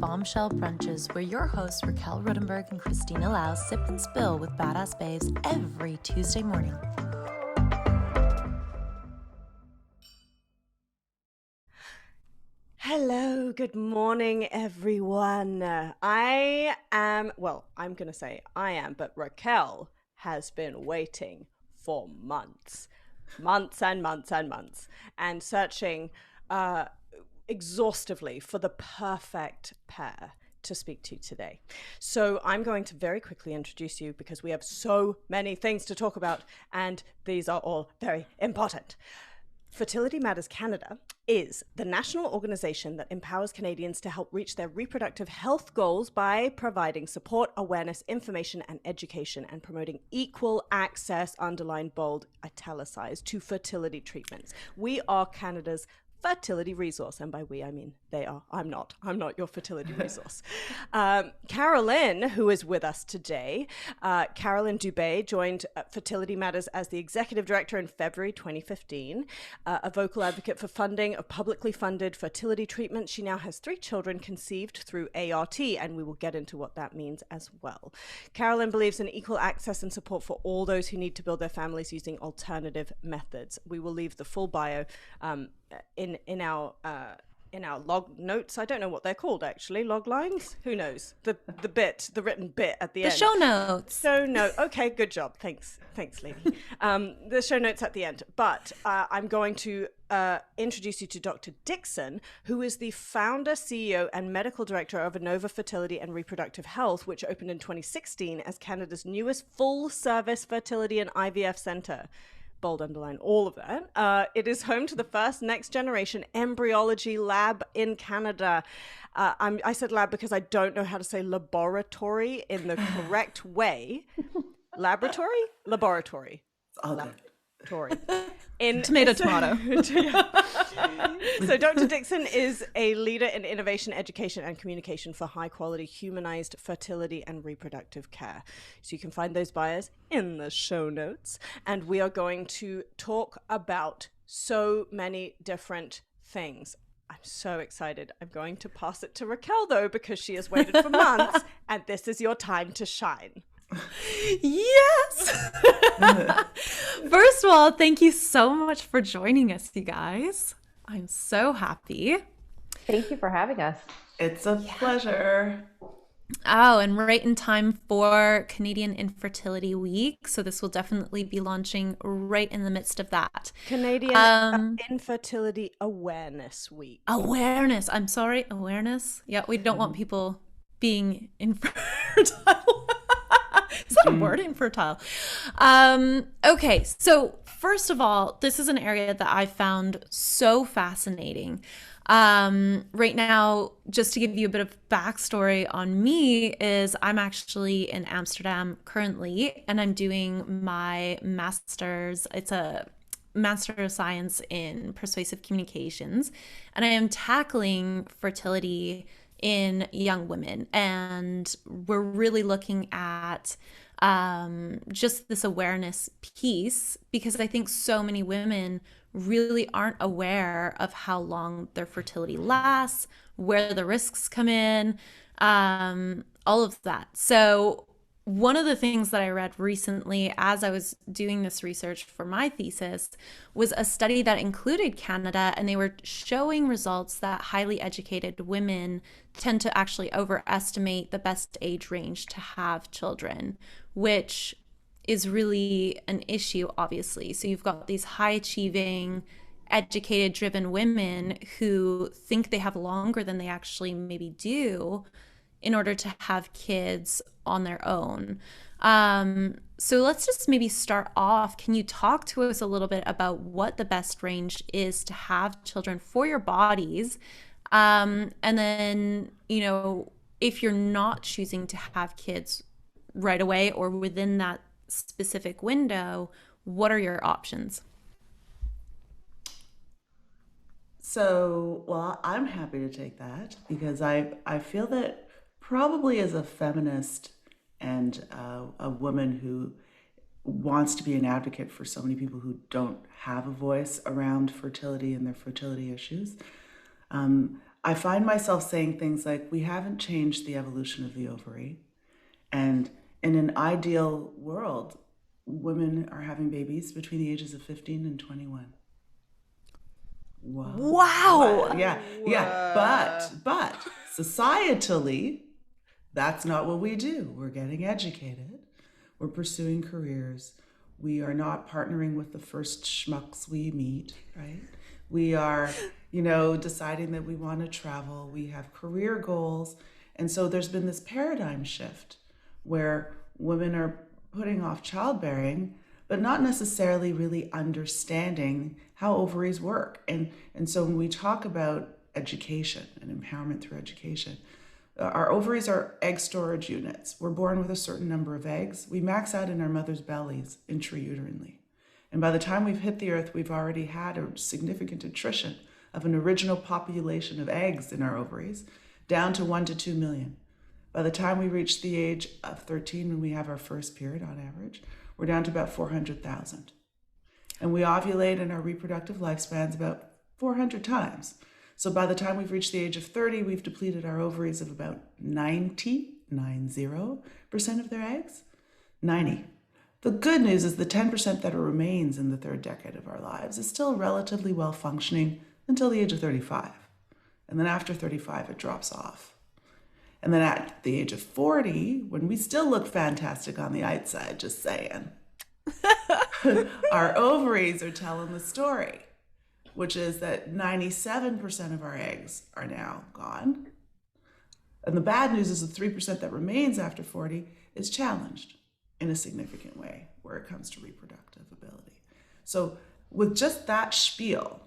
Bombshell Brunches, where your hosts Raquel Rudenberg and Christina Lau sip and spill with badass babes every Tuesday morning. Hello, good morning, everyone. I'm going to say I am, but Raquel has been waiting for months and searching exhaustively for the perfect pair to speak to today. So I'm going to very quickly introduce you because we have so many things to talk about, and these are all very important. Fertility Matters Canada is the national organization that empowers Canadians to help reach their reproductive health goals by providing support, awareness, information, and education, and promoting equal access, underlined, bold, italicized, to fertility treatments. We are Canada's fertility resource, and by we I mean they are. I'm not your fertility resource. Carolynn, who is with us today, Carolynn Dube joined Fertility Matters as the executive director in February 2015, a vocal advocate for funding of publicly funded fertility treatments. She now has 3 children conceived through ART, and we will get into what that means as well. Carolynn believes in equal access and support for all those who need to build their families using alternative methods. We will leave the full bio in our log notes. I don't know what they're called, actually. Log lines? Who knows? The written bit at the end. The show notes. Okay, good job. Thanks, lady. The show notes at the end. But I'm going to introduce you to Dr. Dixon, who is the founder, CEO, and medical director of Anova Fertility and Reproductive Health, which opened in 2016 as Canada's newest full-service fertility and IVF centre. Bold underline all of that. It is home to the first next generation embryology lab in Canada. I said lab because I don't know how to say laboratory in the correct way. Laboratory? Laboratory. All good. Tomato. So Dr. Dixon is a leader in innovation, education, and communication for high-quality humanized fertility and reproductive care. So you can find those bios in the show notes. And we are going to talk about so many different things. I'm so excited. I'm going to pass it to Raquel, though, because she has waited for months, and this is your time to shine. Yes. First of all, thank you so much for joining us, you guys. I'm so happy. Thank you for having us. It's a pleasure. Oh, and right in time for Canadian Infertility Week. So this will definitely be launching right in the midst of that. Canadian Infertility Awareness Week. Awareness. I'm sorry. Awareness. Yeah, we don't want people being infertile. Is that a word, infertile? Okay, so first of all, this is an area that I found so fascinating. Right now, just to give you a bit of backstory on me, is I'm actually in Amsterdam currently, and I'm doing my master's. It's a Master of Science in Persuasive Communications, and I am tackling fertility in young women, and we're really looking at just this awareness piece, because I think so many women really aren't aware of how long their fertility lasts, where the risks come in, all of that. So one of the things that I read recently as I was doing this research for my thesis was a study that included Canada, and they were showing results that highly educated women tend to actually overestimate the best age range to have children, which is really an issue, obviously. So you've got these high achieving, educated, driven women who think they have longer than they actually maybe do in order to have kids on their own. So let's just maybe start off. Can you talk to us a little bit about what the best range is to have children for your bodies? And then, if you're not choosing to have kids right away or within that specific window, what are your options? So, well, I'm happy to take that because I feel that probably as a feminist and a woman who wants to be an advocate for so many people who don't have a voice around fertility and their fertility issues, I find myself saying things like, we haven't changed the evolution of the ovary. And in an ideal world, women are having babies between the ages of 15 and 21. Whoa. Wow. Yeah. But societally, that's not what we do. We're getting educated. We're pursuing careers. We are not partnering with the first schmucks we meet, right? We are, deciding that we want to travel. We have career goals. And so there's been this paradigm shift where women are putting off childbearing, but not necessarily really understanding how ovaries work. And so when we talk about education and empowerment through education, our ovaries are egg storage units. We're born with a certain number of eggs. We max out in our mother's bellies intrauterine. And by the time we've hit the earth, we've already had a significant attrition of an original population of eggs in our ovaries, down to 1 to 2 million. By the time we reach the age of 13, when we have our first period on average, we're down to about 400,000. And we ovulate in our reproductive lifespans about 400 times. So by the time we've reached the age of 30, we've depleted our ovaries of about 90% of their eggs. 90. The good news is the 10% that remains in the third decade of our lives is still relatively well functioning until the age of 35. And then after 35, it drops off. And then at the age of 40, when we still look fantastic on the outside, just saying, our ovaries are telling the story, which is that 97% of our eggs are now gone. And the bad news is the 3% that remains after 40 is challenged in a significant way where it comes to reproductive ability. So with just that spiel,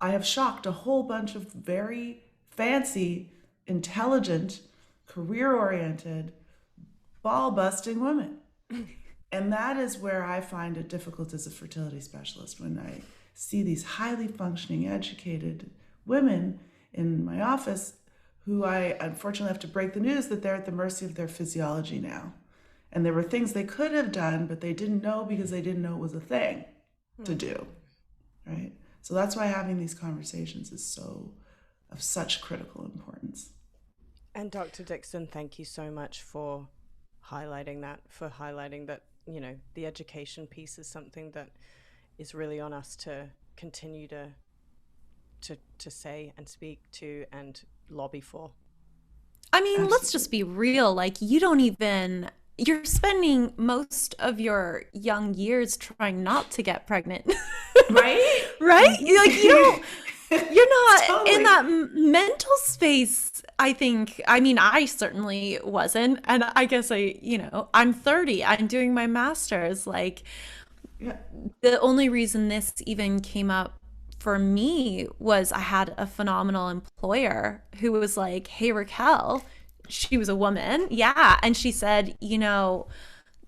I have shocked a whole bunch of very fancy, intelligent, career-oriented, ball-busting women. And that is where I find it difficult as a fertility specialist when I see these highly functioning, educated women in my office who I unfortunately have to break the news that they're at the mercy of their physiology now. And there were things they could have done, but they didn't know because they didn't know it was a thing to do, right? So that's why having these conversations is of such critical importance. And Dr. Dixon, thank you so much for highlighting that, the education piece is something that is really on us to continue to say and speak to and lobby for. I mean, Absolutely. Let's just be real. Like, you're spending most of your young years trying not to get pregnant. Right? Right? You're not totally in that mental space, I think. I mean, I certainly wasn't. And I guess I'm 30. I'm doing my master's. The only reason this even came up for me was I had a phenomenal employer who was like, hey, Raquel, she was a woman. Yeah. And she said,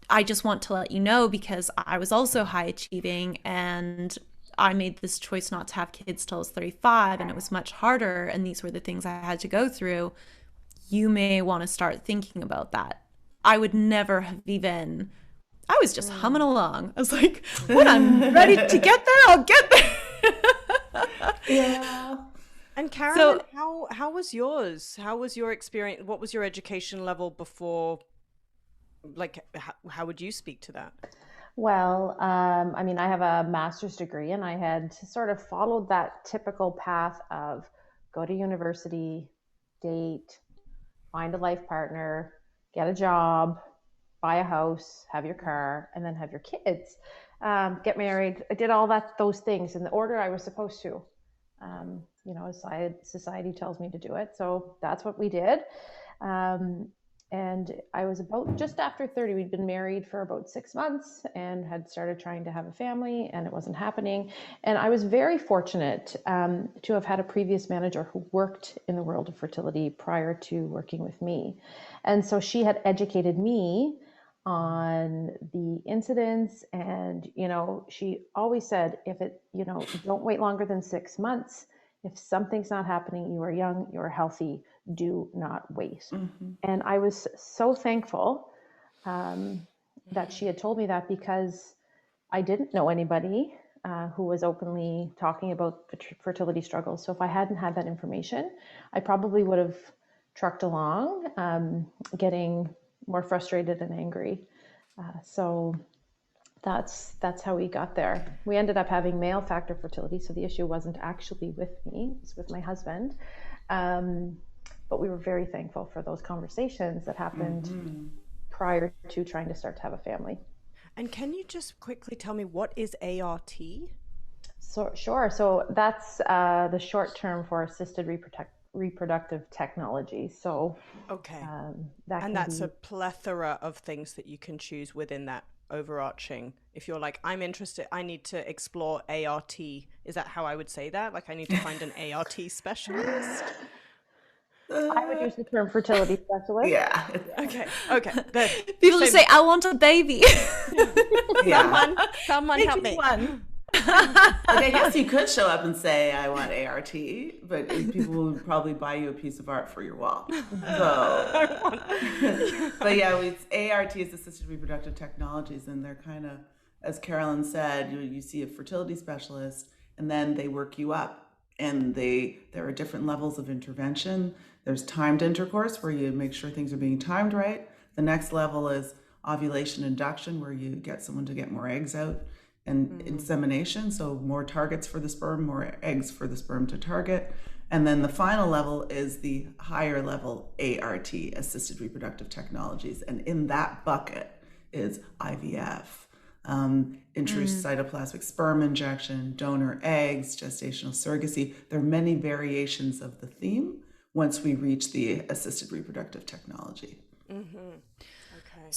I just want to let you know because I was also high achieving and I made this choice not to have kids till I was 35 and it was much harder. And these were the things I had to go through. You may want to start thinking about that. I would never have I was just humming along. I was like, when I'm ready to get there, I'll get there. Yeah. And Carolyn, how was yours? How was your experience? What was your education level before? How would you speak to that? Well, I have a master's degree and I had sort of followed that typical path of go to university, date, find a life partner, get a job, buy a house, have your car, and then have your kids, get married. I did all those things in the order I was supposed to. Society tells me to do it. So that's what we did. And I was about just after 30. We'd been married for about 6 months and had started trying to have a family and it wasn't happening. And I was very fortunate to have had a previous manager who worked in the world of fertility prior to working with me. And so she had educated me on the incidents and, she always said, don't wait longer than 6 months. If something's not happening, you are young, you are healthy, do not wait. Mm-hmm. And I was so thankful that she had told me that because I didn't know anybody who was openly talking about fertility struggles. So if I hadn't had that information, I probably would have trucked along, getting more frustrated and angry. So that's how we got there. We ended up having male factor fertility, so the issue wasn't actually with me, it was with my husband. But we were very thankful for those conversations that happened prior to trying to start to have a family. And can you just quickly tell me, what is ART? So sure. So that's the short term for assisted reproductive technology. So okay, and that's a plethora of things that you can choose within that overarching. If you're like, I'm interested, I need to explore ART, is that how I would say that? Like, I need to find an ART specialist? I would use the term fertility specialist. Yeah. Okay. People just say, I want a baby. Yeah. Someone help me. Like, I guess you could show up and say, I want ART, but people would probably buy you a piece of art for your wall. So, but yeah, ART is assisted reproductive technologies, and they're kind of, as Carolyn said, you see a fertility specialist, and then they work you up, and there are different levels of intervention. There's timed intercourse, where you make sure things are being timed right. The next level is ovulation induction, where you get someone to get more eggs out, and insemination, so more targets for the sperm, more eggs for the sperm to target. And then the final level is the higher level ART, assisted reproductive technologies. And in that bucket is IVF, intracytoplasmic sperm injection, donor eggs, gestational surrogacy. There are many variations of the theme once we reach the assisted reproductive technology. Okay.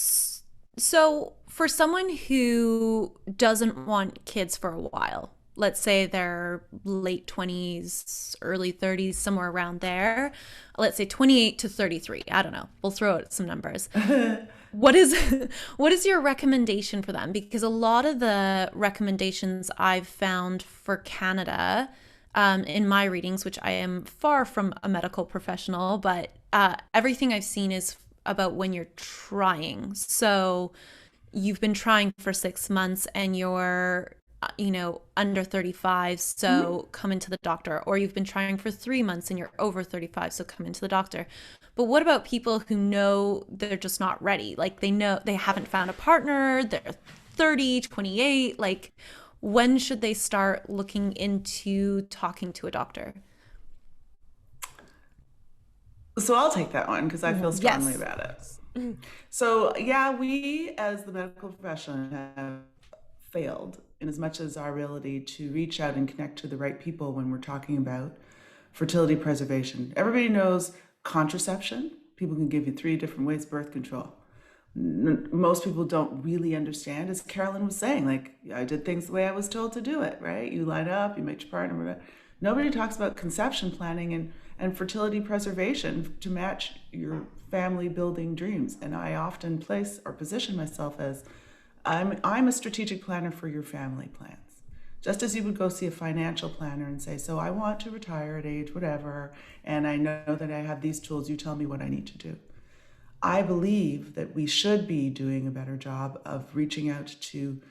So for someone who doesn't want kids for a while, let's say they're late 20s, early 30s, somewhere around there, let's say 28 to 33, I don't know, we'll throw out some numbers. What is your recommendation for them? Because a lot of the recommendations I've found for Canada, in my readings, which I am far from a medical professional, but everything I've seen is about when you're trying. So you've been trying for 6 months and you're, under 35, so come into the doctor. Or you've been trying for 3 months and you're over 35, so come into the doctor. But what about people who know they're just not ready? Like, they know they haven't found a partner, they're 30, 28, like, when should they start looking into talking to a doctor? So I'll take that one because I feel strongly about it. So yeah, we as the medical profession have failed in as much as our ability to reach out and connect to the right people when we're talking about fertility preservation. Everybody knows contraception. People can give you 3 different ways of birth control. Most people don't really understand, as Carolyn was saying, like, I did things the way I was told to do it, right? You line up, you make your partner, whatever. Nobody talks about conception planning and fertility preservation to match your family building dreams. And I often place or position myself as, I'm a strategic planner for your family plans. Just as you would go see a financial planner and say, so I want to retire at age whatever, and I know that I have these tools, you tell me what I need to do. I believe that we should be doing a better job of reaching out to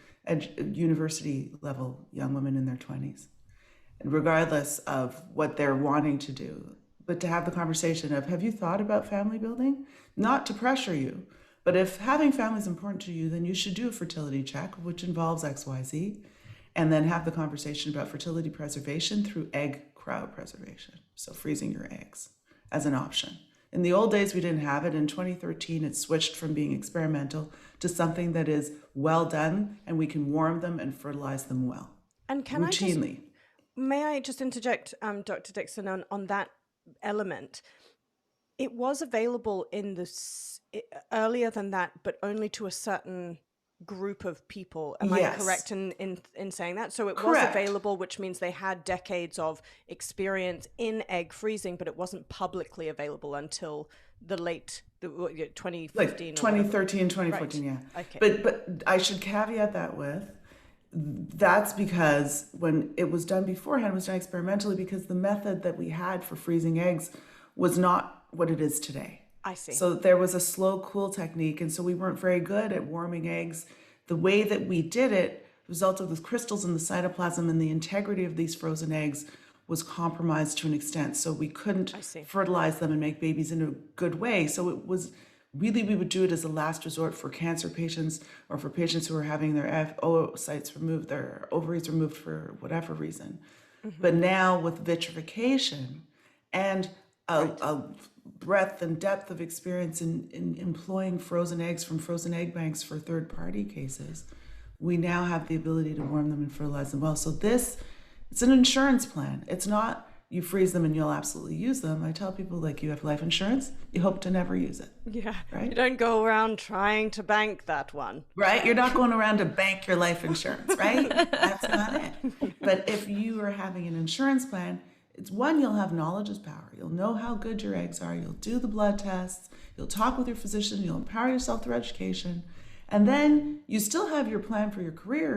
university level young women in their 20s, regardless of what they're wanting to do, but to have the conversation of, have you thought about family building? Not to pressure you, but if having family is important to you, then you should do a fertility check, which involves XYZ, and then have the conversation about fertility preservation through egg cryopreservation, so freezing your eggs as an option. In the old days, we didn't have it. In 2013, it switched from being experimental to something that is well done, and we can warm them and fertilize them well. And can routinely. May I just interject, Dr. Dixon, on that element? It was available earlier than that, but only to a certain group of people. Am I correct in saying that? So it was available, which means they had decades of experience in egg freezing, but it wasn't publicly available until the late 2015. Like 2013, 2014, right. yeah. Okay. But I should caveat that with, that's because when it was done beforehand, it was done experimentally because the method that we had for freezing eggs was not what it is today. I see. So there was a slow cool technique, and so we weren't very good at warming eggs the way that we did it result of the crystals in the cytoplasm, and the integrity of these frozen eggs was compromised to an extent. So we couldn't fertilize them and make babies in a good way. So it was really, we would do it as a last resort for cancer patients or for patients who are having their oocytes removed, their ovaries removed for whatever reason. But now with vitrification and a breadth and depth of experience in employing frozen eggs from frozen egg banks for third-party cases, we now have the ability to warm them and fertilize them well. So it's an insurance plan. It's not you freeze them and you'll absolutely use them. I tell people, like, you have life insurance, you hope to never use it. Yeah, right? You don't go around trying to bank that one. Right? You're not going around to bank your life insurance, right? That's not it. But if you are having an insurance plan, it's one, you'll have knowledge is power. You'll know how good your eggs are. You'll do the blood tests. You'll talk with your physician. You'll empower yourself through education. And then you still have your plan for your career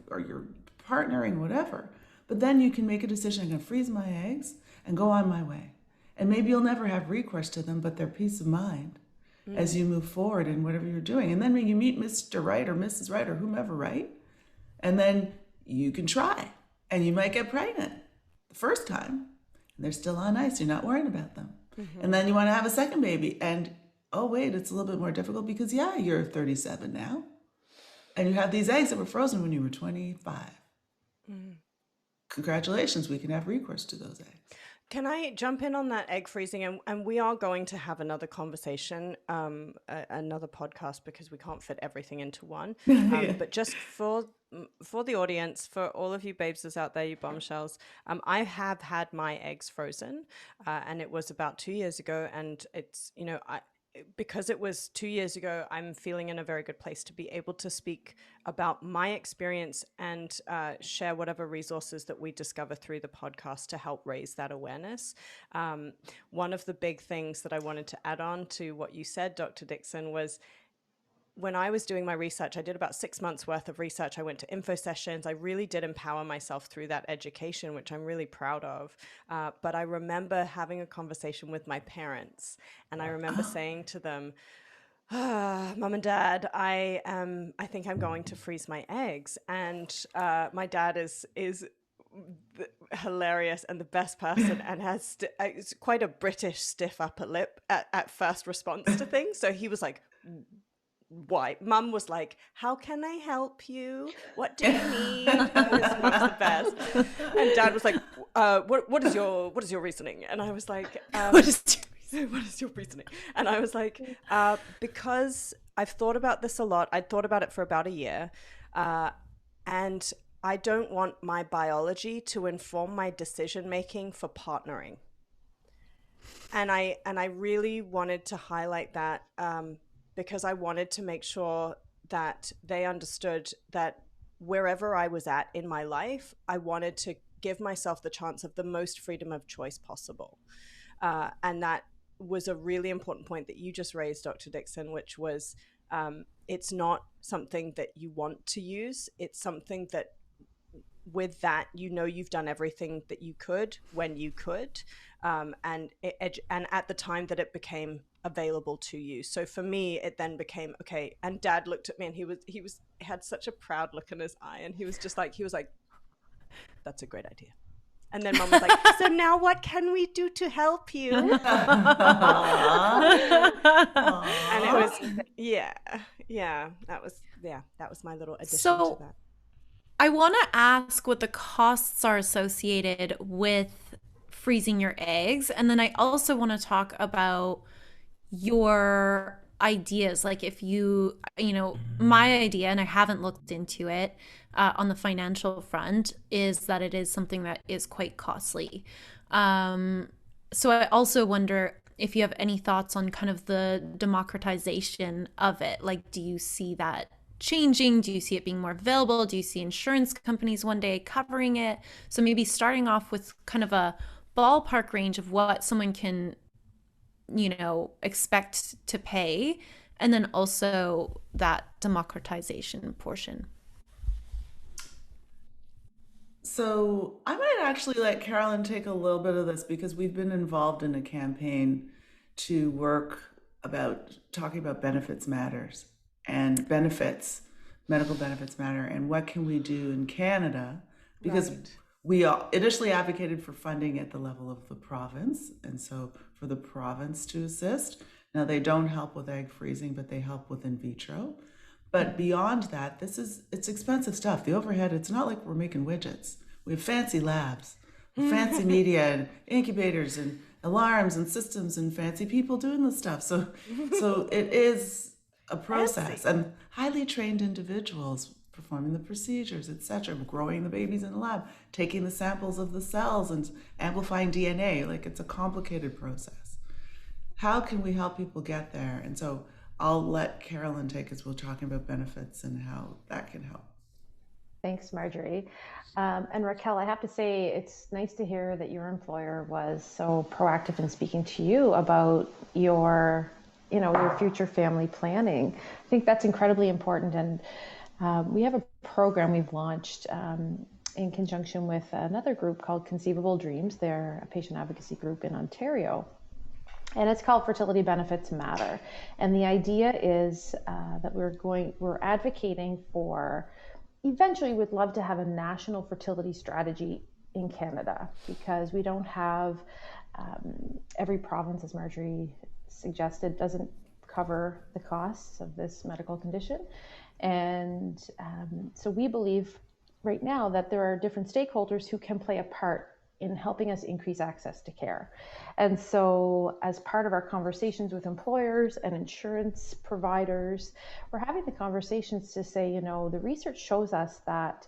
or your partnering, whatever. But then you can make a decision, I'm going to freeze my eggs and go on my way. And maybe you'll never have recourse to them, but they're peace of mind as you move forward in whatever you're doing. And then when you meet Mr. Right or Mrs. Right or whomever, right? And then you can try. And you might get pregnant the first time. And they're still on ice. You're not worrying about them. And then you want to have a second baby. And, oh, wait, it's a little bit more difficult because, yeah, you're 37 now. And you have these eggs that were frozen when you were 25. Congratulations, we can have recourse to those eggs. Can I jump in on that egg freezing? And we are going to have another conversation, another podcast, because we can't fit everything into one. But just for the audience, for all of you babes out there, you bombshells, I have had my eggs frozen, and it was about 2 years ago. And it's, because it was 2 years ago, I'm feeling in a very good place to be able to speak about my experience and share whatever resources that we discover through the podcast to help raise that awareness. One of the big things that I wanted to add on to what you said, Dr. Dixon, was when I was doing my research, I did about 6 months worth of research. I went to info sessions. I really did empower myself through that education, which I'm really proud of. But I remember having a conversation with my parents, and I remember saying to them, Mom and Dad, I think I'm going to freeze my eggs. And my dad is hilarious and the best person, and has it's quite a British stiff upper lip at first response to things. So he was like, why? Mum was like, how can I help you? What do you need? This was the best. And Dad was like, what is your reasoning? And I was like, what is your reasoning? And I was like, because I've thought about this a lot. I'd thought about it for about a year. And I don't want my biology to inform my decision-making for partnering. And I really wanted to highlight that, because I wanted to make sure that they understood that wherever I was at in my life, I wanted to give myself the chance of the most freedom of choice possible. And that was a really important point that you just raised, Dr. Dixon, which was it's not something that you want to use. It's something that with that, you've done everything that you could when you could, and at the time that it became available to you. So for me, it then became okay. And Dad looked at me, and he had such a proud look in his eye, and he was like, "That's a great idea." And then Mom was like, "So now what can we do to help you?" And it was that was my little addition to that. I want to ask what the costs are associated with freezing your eggs. And then I also want to talk about your ideas. Like if my idea, and I haven't looked into it on the financial front, is that it is something that is quite costly. So I also wonder if you have any thoughts on kind of the democratization of it. Like, do you see that changing? Do you see it being more available? Do you see insurance companies one day covering it? So maybe starting off with kind of a ballpark range of what someone can, expect to pay, and then also that democratization portion. So I might actually let Carolyn take a little bit of this, because we've been involved in a campaign to work about talking about benefits matters. And benefits medical benefits matter and what can we do in Canada, because Right. we initially advocated for funding at the level of the province, and so for the province to assist. Now they don't help with egg freezing, but they help with in vitro. But beyond that, it's expensive stuff. The overhead, it's not like we're making widgets. We have fancy labs, fancy media and incubators and alarms and systems and fancy people doing this stuff. So it is a process, and highly trained individuals performing the procedures, etc., growing the babies in the lab, taking the samples of the cells and amplifying DNA. Like, it's a complicated process. How can we help people get there? And so I'll let Carolyn take us. We're talking about benefits and how that can help. Thanks, Marjorie. And Raquel, I have to say, it's nice to hear that your employer was so proactive in speaking to you about your future family planning. I think that's incredibly important. And we have a program we've launched in conjunction with another group called Conceivable Dreams. They're a patient advocacy group in Ontario. And it's called Fertility Benefits Matter. And the idea is that we're advocating for, eventually we'd love to have a national fertility strategy in Canada, because we don't have, every province, as Marjorie suggested, doesn't cover the costs of this medical condition. And so we believe right now that there are different stakeholders who can play a part in helping us increase access to care. And so as part of our conversations with employers and insurance providers, we're having the conversations to say, the research shows us that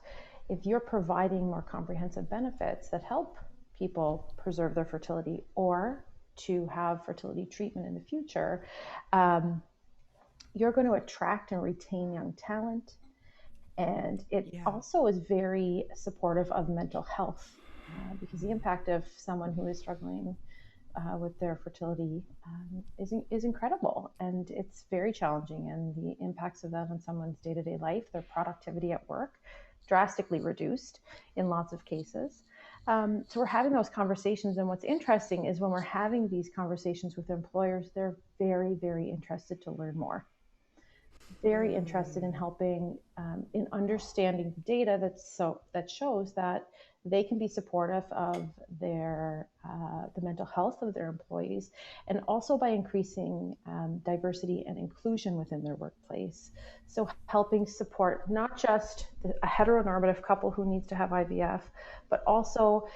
if you're providing more comprehensive benefits that help people preserve their fertility or to have fertility treatment in the future, you're going to attract and retain young talent. And it also is very supportive of mental health. Because the impact of someone who is struggling with their fertility is incredible, and it's very challenging, and the impacts of that on someone's day-to-day life, their productivity at work, drastically reduced in lots of cases. So we're having those conversations, and what's interesting is when we're having these conversations with employers, they're very, very interested to learn more. Very interested in helping, in understanding data that shows that they can be supportive of their the mental health of their employees, and also by increasing diversity and inclusion within their workplace. So helping support not just a heteronormative couple who needs to have IVF, but also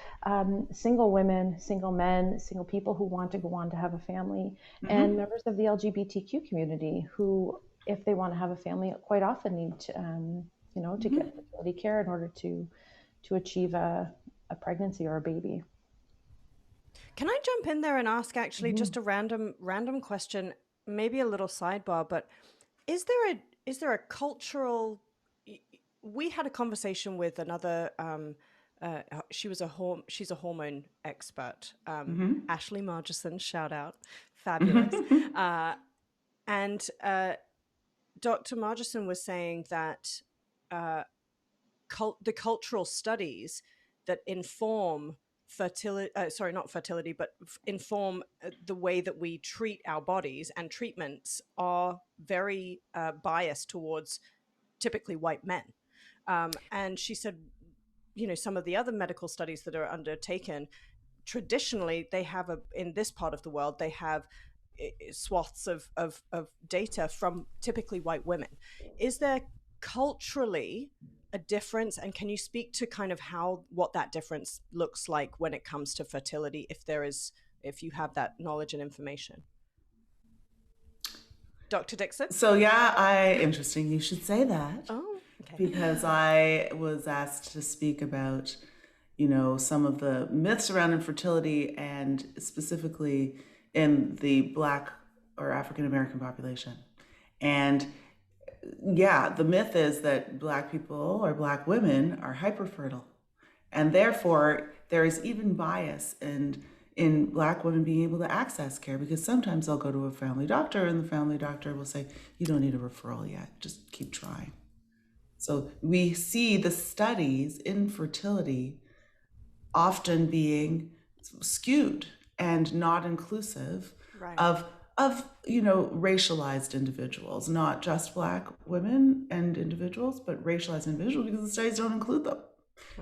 single women, single men, single people who want to go on to have a family, and members of the LGBTQ community who, if they want to have a family, quite often need to get fertility care in order to achieve a pregnancy or a baby. Can I jump in there and ask actually just a random question, maybe a little sidebar, but is there a cultural, we had a conversation with another, she's a hormone expert, Ashley Margison, shout out, fabulous. And Dr. Margison was saying that the cultural studies that inform inform the way that we treat our bodies and treatments are very biased towards typically white men. And she said, some of the other medical studies that are undertaken, traditionally, they have in this part of the world, they have swaths of data from typically white women. Is there culturally a difference, and can you speak to kind of what that difference looks like when it comes to fertility, if you have that knowledge and information? Dr. Dixon? So interesting you should say that. Oh, okay. Because I was asked to speak about some of the myths around infertility, and specifically in the Black or African American population. And the myth is that Black people or Black women are hyperfertile, and therefore there is even bias in Black women being able to access care, because sometimes they'll go to a family doctor and the family doctor will say, you don't need a referral yet, just keep trying. So we see the studies in fertility often being skewed and not inclusive of of racialized individuals, not just Black women and individuals, but racialized individuals, because the studies don't include them.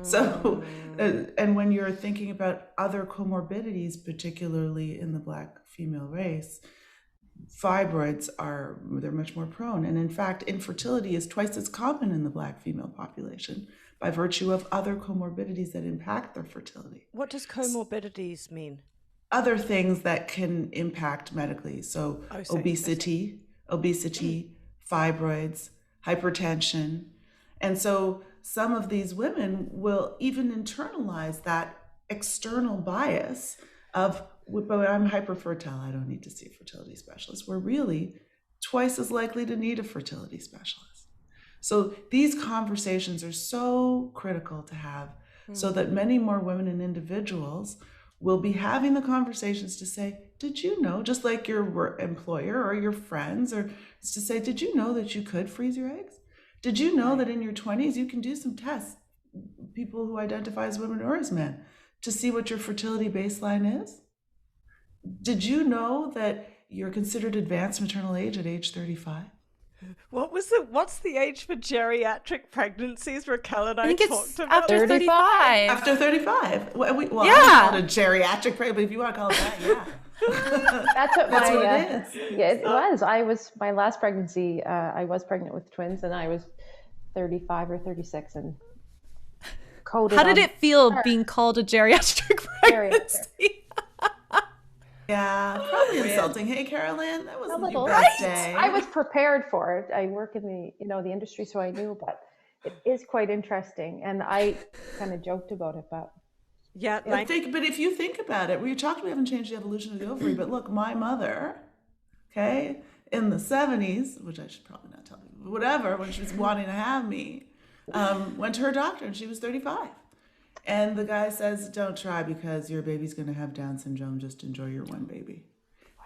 So, and when you're thinking about other comorbidities, particularly in the Black female race, fibroids they're much more prone. And in fact, infertility is twice as common in the Black female population by virtue of other comorbidities that impact their fertility. What does comorbidities mean? Other things that can impact medically. So obesity, fibroids, hypertension. And so some of these women will even internalize that external bias of, but I'm hyperfertile, I don't need to see a fertility specialist. We're really twice as likely to need a fertility specialist. So these conversations are so critical to have, so that many more women and individuals will be having the conversations to say, did you know, just like your employer or your friends, or to say, did you know that you could freeze your eggs? Did you know that in your 20s you can do some tests, people who identify as women or as men, to see what your fertility baseline is? Did you know that you're considered advanced maternal age at age 35? What's the age for geriatric pregnancies? Raquel and I talked about after 35. After 35. Well, yeah. I call it a geriatric pregnancy, but if you want to call it that, yeah. That's what That's my, what it is. Yeah, it was. My last pregnancy, I was pregnant with twins, and I was 35 or 36 and coded. How did it feel being called a geriatric pregnancy? Yeah, probably insulting. Hey, Carolyn, that wasn't your Right? best day. I was prepared for it. I work in the industry, so I knew, but it is quite interesting. And I kind of joked about it, but yeah. But if you think about it, we haven't changed the evolution of the ovary, but look, my mother, okay, in the 70s, which I should probably not tell people, but whatever, when she was wanting to have me, went to her doctor and she was 35. And the guy says, don't try because your baby's going to have Down syndrome. Just enjoy your one baby.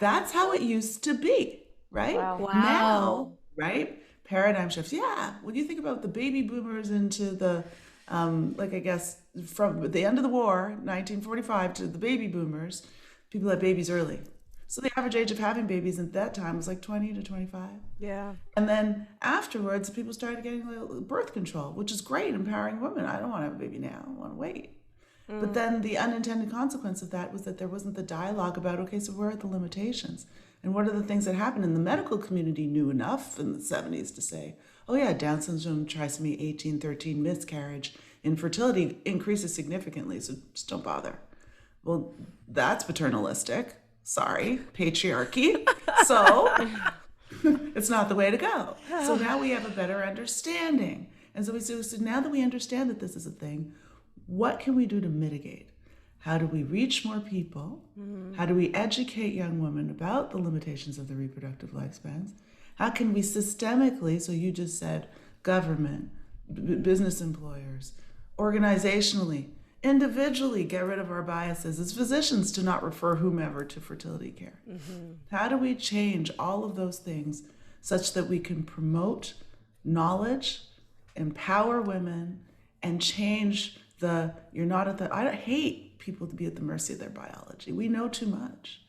That's how it used to be, right? Wow. Now, right? Paradigm shifts. Yeah. When you think about the baby boomers into the, I guess, from the end of the war, 1945, to the baby boomers, people had babies early. So the average age of having babies at that time was like 20 to 25. Yeah. And then afterwards, people started getting birth control, which is great, empowering women. I don't want to have a baby now. I want to wait. But then the unintended consequence of that was that there wasn't the dialogue about, okay, so where are the limitations? And what are the things that happen? And the medical community knew enough in the 70s to say, oh yeah, Down syndrome, trisomy 18, 13, miscarriage, infertility increases significantly, so just don't bother. Well, that's paternalistic. Sorry, patriarchy. So it's not the way to go. So now we have a better understanding. And so now that we understand that this is a thing, what can we do to mitigate? How do we reach more people? How do we educate young women about the limitations of the reproductive lifespans? How can we systemically, so you just said government, business employers, organizationally, individually get rid of our biases as physicians to not refer whomever to fertility care? How do we change all of those things such that we can promote knowledge, empower women, and change I hate people to be at the mercy of their biology. We know too much.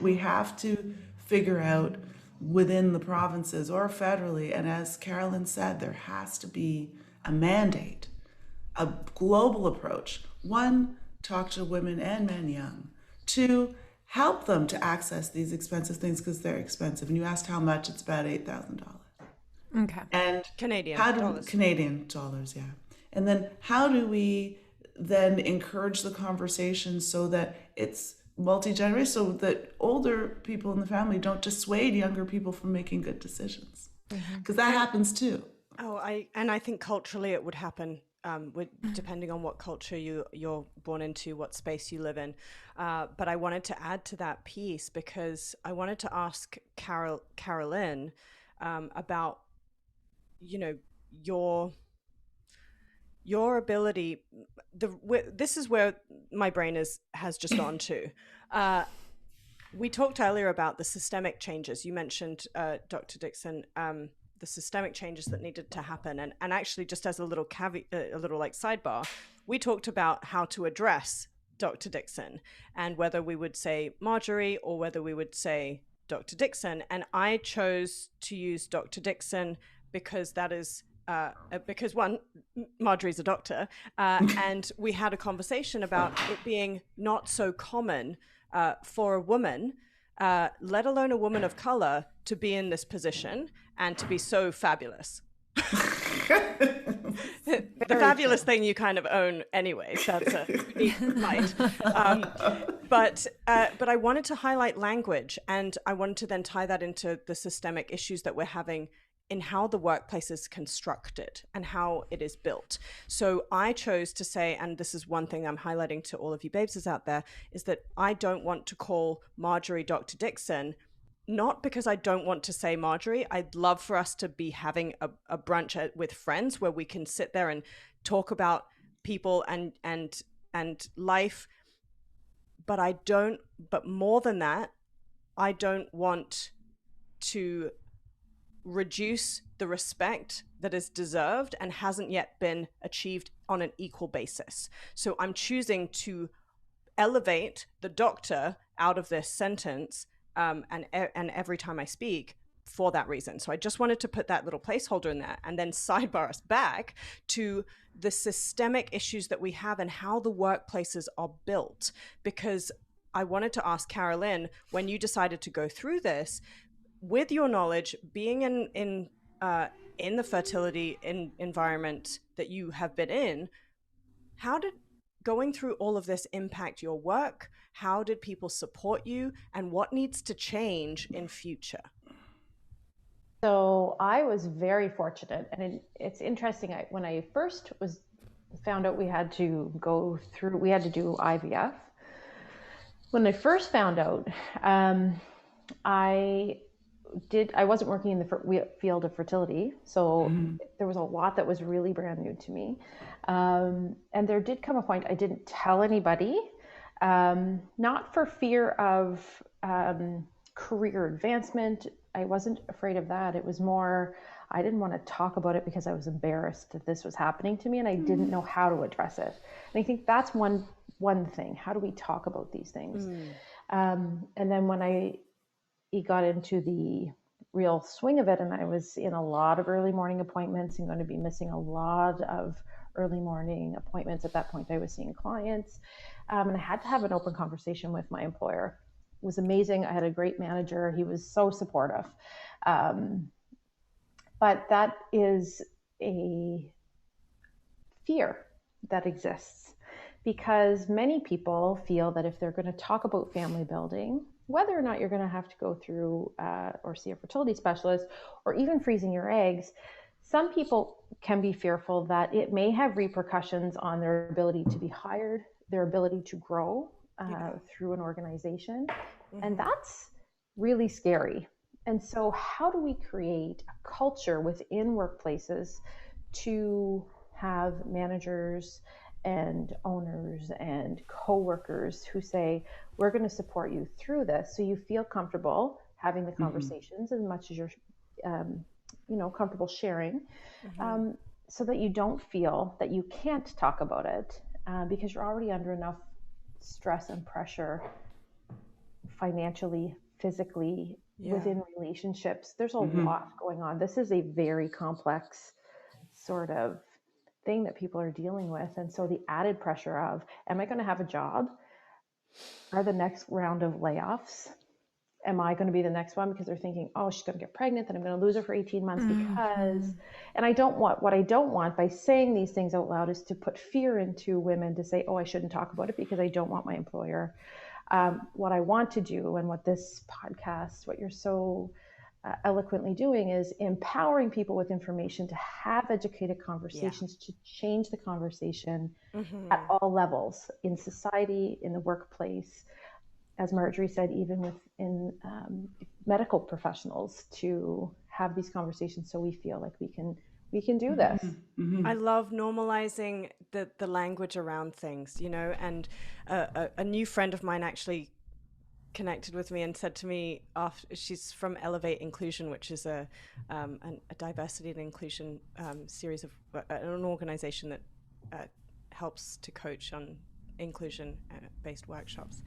We have to figure out within the provinces or federally, and as Carolyn said, there has to be a mandate, a global approach. One, talk to women and men young. Two, help them to access these expensive things because they're expensive. And you asked how much, it's about $8,000. Okay. And Canadian dollars, yeah. And then how do we then encourage the conversation so that it's multi-generational, so that older people in the family don't dissuade younger people from making good decisions? Because that happens too. I think culturally it would happen. Depending on what culture you're born into, what space you live in. But I wanted to add to that piece because I wanted to ask Carolyn about, your ability. This is where my brain has just gone to. We talked earlier about the systemic changes. You mentioned, Dr. Dixon, the systemic changes that needed to happen. And actually, just as a little caveat, a little sidebar, we talked about how to address Dr. Dixon and whether we would say Marjorie or whether we would say Dr. Dixon. And I chose to use Dr. Dixon because that is because one, Marjorie's a doctor, and we had a conversation about it being not so common for a woman, let alone a woman of color, to be in this position and to be so fabulous. The fabulous thing you kind of own anyway. So that's a unique light. But I wanted to highlight language, and I wanted to then tie that into the systemic issues that we're having in how the workplace is constructed and how it is built. So I chose to say, and this is one thing I'm highlighting to all of you babeses out there, is that I don't want to call Marjorie Dr. Dixon, not because I don't want to say Marjorie. I'd love for us to be having a brunch with friends where we can sit there and talk about people and life. But more than that, I don't want to reduce the respect that is deserved and hasn't yet been achieved on an equal basis. So I'm choosing to elevate the doctor out of this sentence and every time I speak for that reason. So I just wanted to put that little placeholder in there and then sidebar us back to the systemic issues that we have and how the workplaces are built. Because I wanted to ask Carolynn, when you decided to go through this, with your knowledge, being in the fertility environment that you have been in, how did going through all of this impact your work? How did people support you? And what needs to change in future? So I was very fortunate, and it's interesting. When I first found out we had to do IVF. When I first found out, I wasn't working in the field of fertility, so there was a lot that was really brand new to me. And there did come a point I didn't tell anybody, not for fear of career advancement. I wasn't afraid of that. It was more, I didn't want to talk about it because I was embarrassed that this was happening to me and I didn't know how to address it. And I think that's one thing. How do we talk about these things? And then when he got into the real swing of it, and I was in a lot of early morning appointments and going to be missing a lot of early morning appointments. At that point, I was seeing clients, and I had to have an open conversation with my employer. It was amazing. I had a great manager. He was so supportive. But that is a fear that exists because many people feel that if they're going to talk about family building, whether or not you're going to have to go through or see a fertility specialist or even freezing your eggs, some people can be fearful that it may have repercussions on their ability to be hired, their ability to grow through an organization. And that's really scary. And so how do we create a culture within workplaces to have managers and owners and coworkers who say, we're going to support you through this so you feel comfortable having the conversations as much as you're comfortable sharing, so that you don't feel that you can't talk about it because you're already under enough stress and pressure financially, physically, within relationships. There's a lot going on. This is a very complex sort of thing that people are dealing with. And so the added pressure of, am I going to have a job? Are the next round of layoffs? Am I going to be the next one? Because they're thinking, oh, she's going to get pregnant, then I'm going to lose her for 18 months because, and what I don't want by saying these things out loud is to put fear into women to say, oh, I shouldn't talk about it because I don't want my employer. What I want to do, and what this podcast, what you're so eloquently doing, is empowering people with information to have educated conversations, to change the conversation at all levels in society, in the workplace, as Marjorie said, even within medical professionals, to have these conversations so we feel like we can do this. I love normalizing the language around things, and a new friend of mine actually connected with me and said to me, she's from Elevate Inclusion, which is a diversity and inclusion series of an organization that helps to coach on inclusion-based workshops.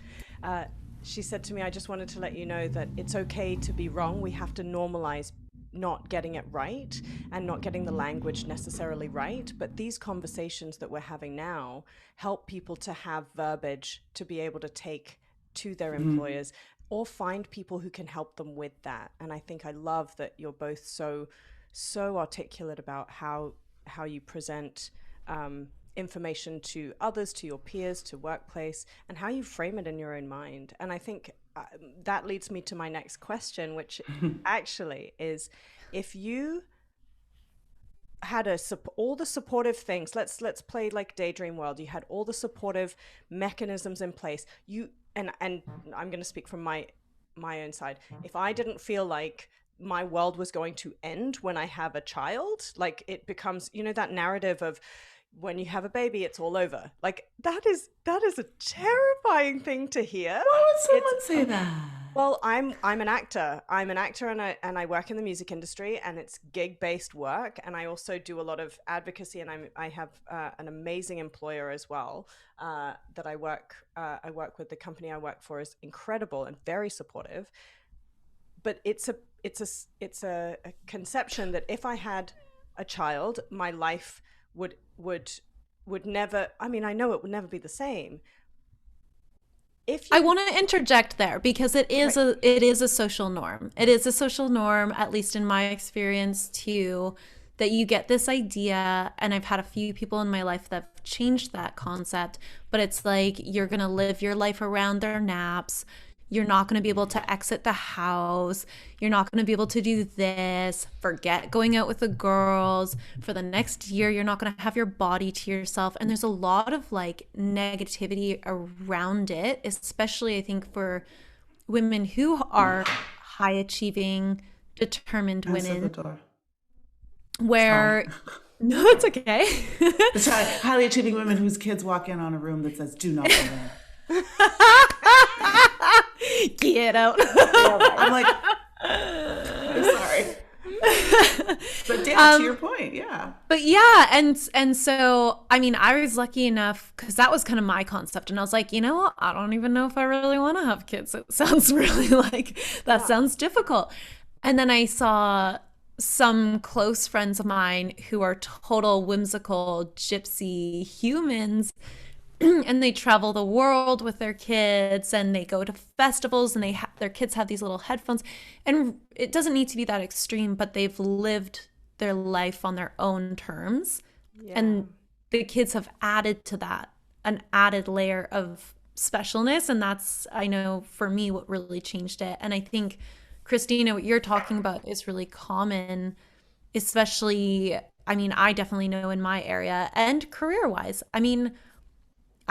She said to me, I just wanted to let you know that it's okay to be wrong. We have to normalize not getting it right and not getting the language necessarily right. But these conversations that we're having now help people to have verbiage to be able to take to their employers or find people who can help them with that. And I think I love that you're both so articulate about how you present information to others, to your peers, to workplace, and how you frame it in your own mind. And I think that leads me to my next question, which actually is, if you had all the supportive things, let's play like daydream world, you had all the supportive mechanisms in place, and I'm going to speak from my own side. If I didn't feel like my world was going to end when I have a child, like it becomes, that narrative of when you have a baby, it's all over. Like that is a terrifying thing to hear. Why would someone say that? Well, I'm an actor. I'm an actor and I work in the music industry, and it's gig-based work. And I also do a lot of advocacy, and I have an amazing employer as well that I work with. The company I work for is incredible and very supportive. But it's a conception that if I had a child, my life would never, I know it would never be the same. I want to interject there because it is a social norm. It is a social norm, at least in my experience too, that you get this idea, and I've had a few people in my life that have changed that concept, but it's like you're going to live your life around their naps. You're not going to be able to exit the house. You're not going to be able to do this. Forget going out with the girls. For the next year, you're not going to have your body to yourself. And there's a lot of like negativity around it, especially I think for women who are high achieving, determined women. Where no, it's okay. It's highly achieving women whose kids walk in on a room that says, "Do not go there." Get out. I'm like, I'm sorry. But to your point, yeah. But yeah, and so, I was lucky enough, because that was kind of my concept. And I was like, you know what? I don't even know if I really want to have kids. It sounds really like, that sounds difficult. And then I saw some close friends of mine who are total whimsical gypsy humans, and they travel the world with their kids, and they go to festivals, and their kids have these little headphones, and it doesn't need to be that extreme, but they've lived their life on their own terms. Yeah. And the kids have added to that an added layer of specialness, and that's, I know for me, what really changed it. And I think, Christina, what you're talking about is really common, especially, I definitely know in my area and career-wise.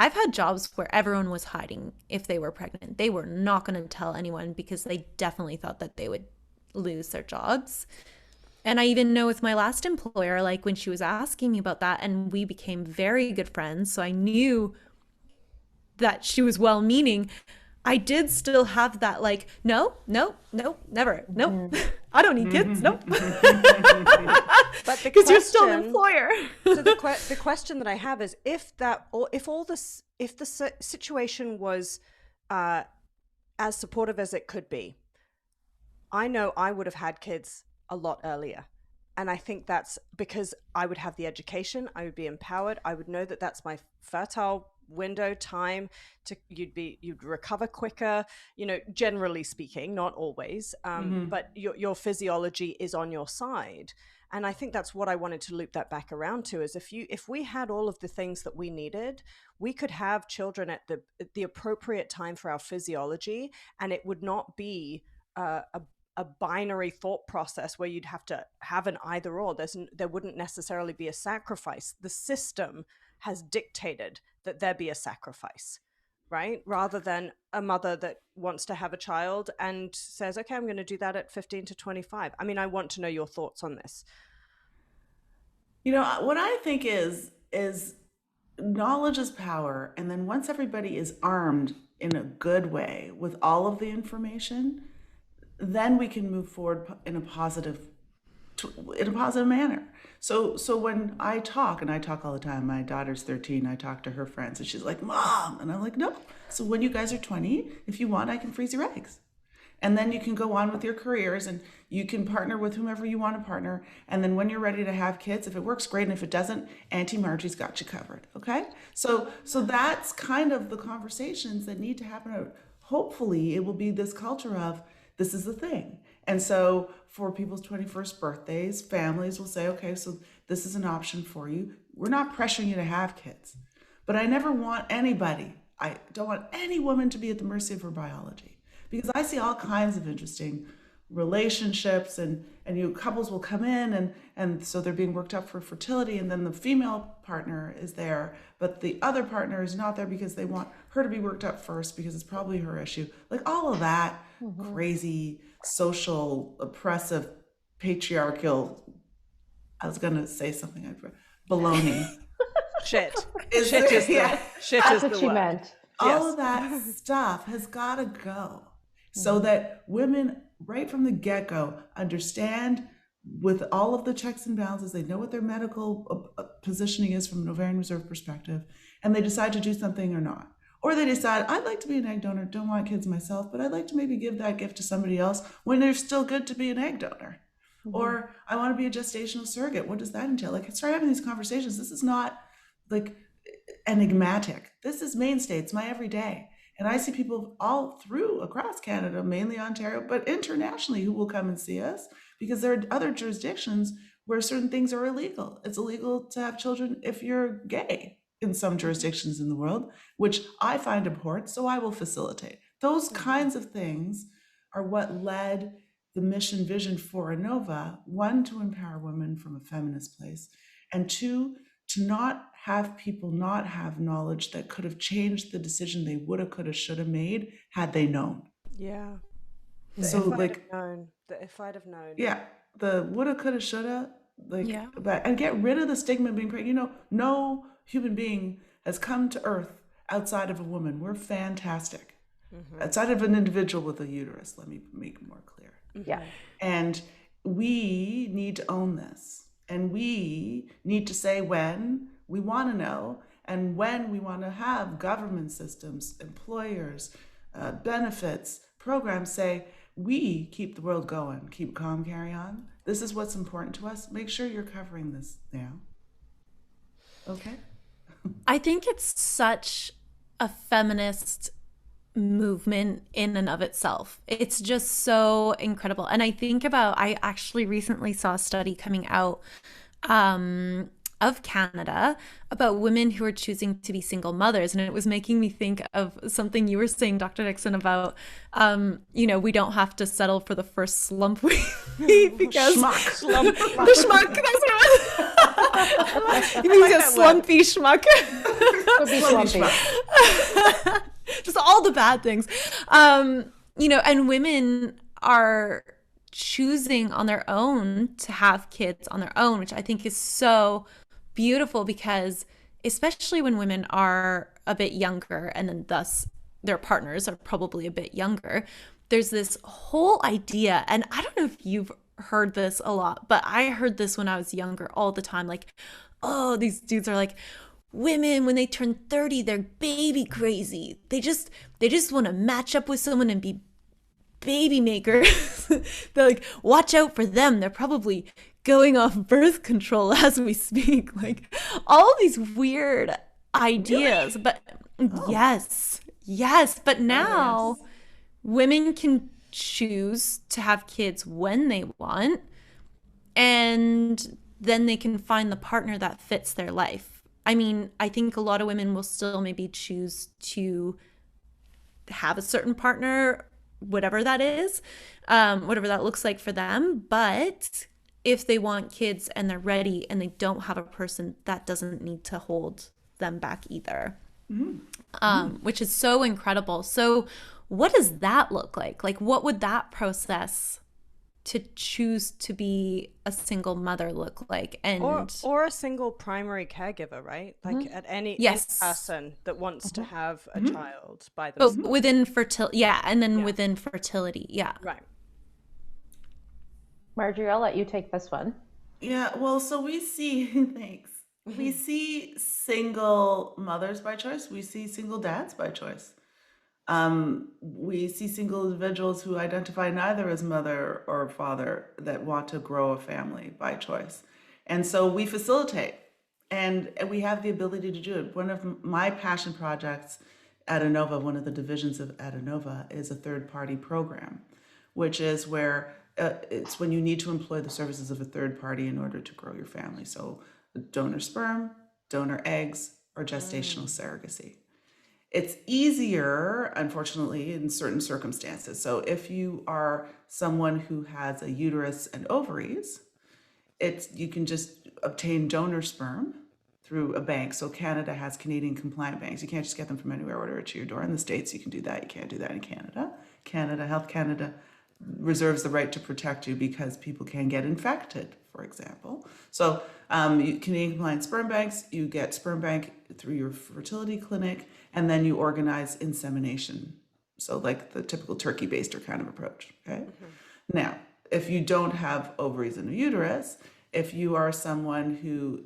I've had jobs where everyone was hiding if they were pregnant. They were not going to tell anyone because they definitely thought that they would lose their jobs. And I even know with my last employer, like when she was asking me about that, and we became very good friends, so I knew that she was well-meaning, I did still have that like, no, never, nope. I don't need kids, nope. But because you're still an employer. So the question that I have is, if the situation was as supportive as it could be, I know I would have had kids a lot earlier. And I think that's because I would have the education, I would be empowered, I would know that that's my fertile window time to you'd recover quicker, generally speaking, not always, but your physiology is on your side. And I think that's what I wanted to loop that back around to, is if we had all of the things that we needed, we could have children at the appropriate time for our physiology, and it would not be a binary thought process where you'd have to have an either or. There wouldn't necessarily be a sacrifice. The system has dictated that there be a sacrifice, right? Rather than a mother that wants to have a child and says, okay, I'm going to do that at 15 to 25. I want to know your thoughts on this. What I think is knowledge is power. And then once everybody is armed in a good way with all of the information, then we can move forward in a positive in a positive manner. So when I talk, and I talk all the time, my daughter's 13, I talk to her friends, and she's like, Mom, and I'm like, no. So when you guys are 20, if you want, I can freeze your eggs. And then you can go on with your careers, and you can partner with whomever you want to partner. And then when you're ready to have kids, if it works, great. And if it doesn't, Auntie Margie's got you covered. Okay? So that's kind of the conversations that need to happen. Hopefully it will be this culture of, this is the thing. And so for people's 21st birthdays, families will say, okay, so this is an option for you. We're not pressuring you to have kids. But I never want anybody, I don't want any woman to be at the mercy of her biology. Because I see all kinds of interesting relationships, and couples will come in and so they're being worked up for fertility, and then the female partner is there, but the other partner is not there because they want her to be worked up first because it's probably her issue. Like all of that crazy, social, oppressive, patriarchal, I was going to say something, baloney. Shit. Shit is That's what you meant. All of that stuff has got to go. So that women right from the get-go understand, with all of the checks and balances, they know what their medical positioning is from an ovarian reserve perspective, and they decide to do something or not. Or they decide, I'd like to be an egg donor, don't want kids myself, but I'd like to maybe give that gift to somebody else when they're still good to be an egg donor. Or I want to be a gestational surrogate. What does that entail? Like, start having these conversations. This is not like enigmatic. This is mainstay. It's my everyday. And I see people all through across Canada, mainly Ontario, but internationally, who will come and see us because there are other jurisdictions where certain things are illegal. It's illegal to have children if you're gay in some jurisdictions in the world, which I find abhorrent, so I will facilitate. Those kinds of things are what led the mission vision for Anova, one, to empower women from a feminist place, and two, to not have people not have knowledge that could have changed the decision they woulda, coulda, shoulda made had they known. Yeah. So If I'd have known. Yeah, the woulda, coulda, shoulda, but and get rid of the stigma of being pregnant. No human being has come to earth outside of a woman. We're fantastic. Outside of an individual with a uterus, let me make it more clear. Yeah. And we need to own this. And we need to say when we want to know, and when we want to have government systems, employers, benefits, programs say, we keep the world going. Keep calm, carry on. This is what's important to us. Make sure you're covering this now. Okay? I think it's such a feminist movement in and of itself. It's just so incredible. And I think about, I actually recently saw a study coming out of Canada about women who are choosing to be single mothers, and it was making me think of something you were saying, Dr. Dixon, about we don't have to settle for the first slump we meet because the schmuck. That's what it was. You mean a slumpy schmuck? Would be slumpy. Just all the bad things, and women are choosing on their own to have kids on their own, which I think is so beautiful, because especially when women are a bit younger, and then thus their partners are probably a bit younger, there's this whole idea, and I don't know if you've heard this a lot, but I heard this when I was younger all the time, like, oh, these dudes are like, women, when they turn 30, they're baby crazy. They just want to match up with someone and be baby makers. They're like, watch out for them. They're probably going off birth control as we speak. Like, all these weird ideas. Really? But yes. But now women can choose to have kids when they want, and then they can find the partner that fits their life. I mean, I think a lot of women will still maybe choose to have a certain partner, whatever that is, whatever that looks like for them. But if they want kids and they're ready and they don't have a person, that doesn't need to hold them back either, which is so incredible. So what does that look like? Like, what would that process to choose to be a single mother look like? And or a single primary caregiver, right? Like at any person that wants to have a child by themselves. But within fertility, and then within fertility, right. Marjorie, I'll let you take this one. Yeah, well, so we see, thanks. We see single mothers by choice. We see single dads by choice. We see single individuals who identify neither as mother or father that want to grow a family by choice. And so we facilitate, and we have the ability to do it. One of my passion projects at Anova, one of the divisions at Anova, is a third-party program, which is where it's when you need to employ the services of a third party in order to grow your family. So donor sperm, donor eggs, or gestational surrogacy. It's easier, unfortunately, in certain circumstances. So if you are someone who has a uterus and ovaries, you can just obtain donor sperm through a bank. So Canada has Canadian compliant banks. You can't just get them from anywhere, order it to your door. In the States, you can do that. You can't do that in Canada. Health Canada reserves the right to protect you because people can get infected, for example. So Canadian compliant sperm banks, you get sperm bank through your fertility clinic, and then you organize insemination. So like the typical turkey baster kind of approach, okay? Now, if you don't have ovaries and a uterus, if you are someone who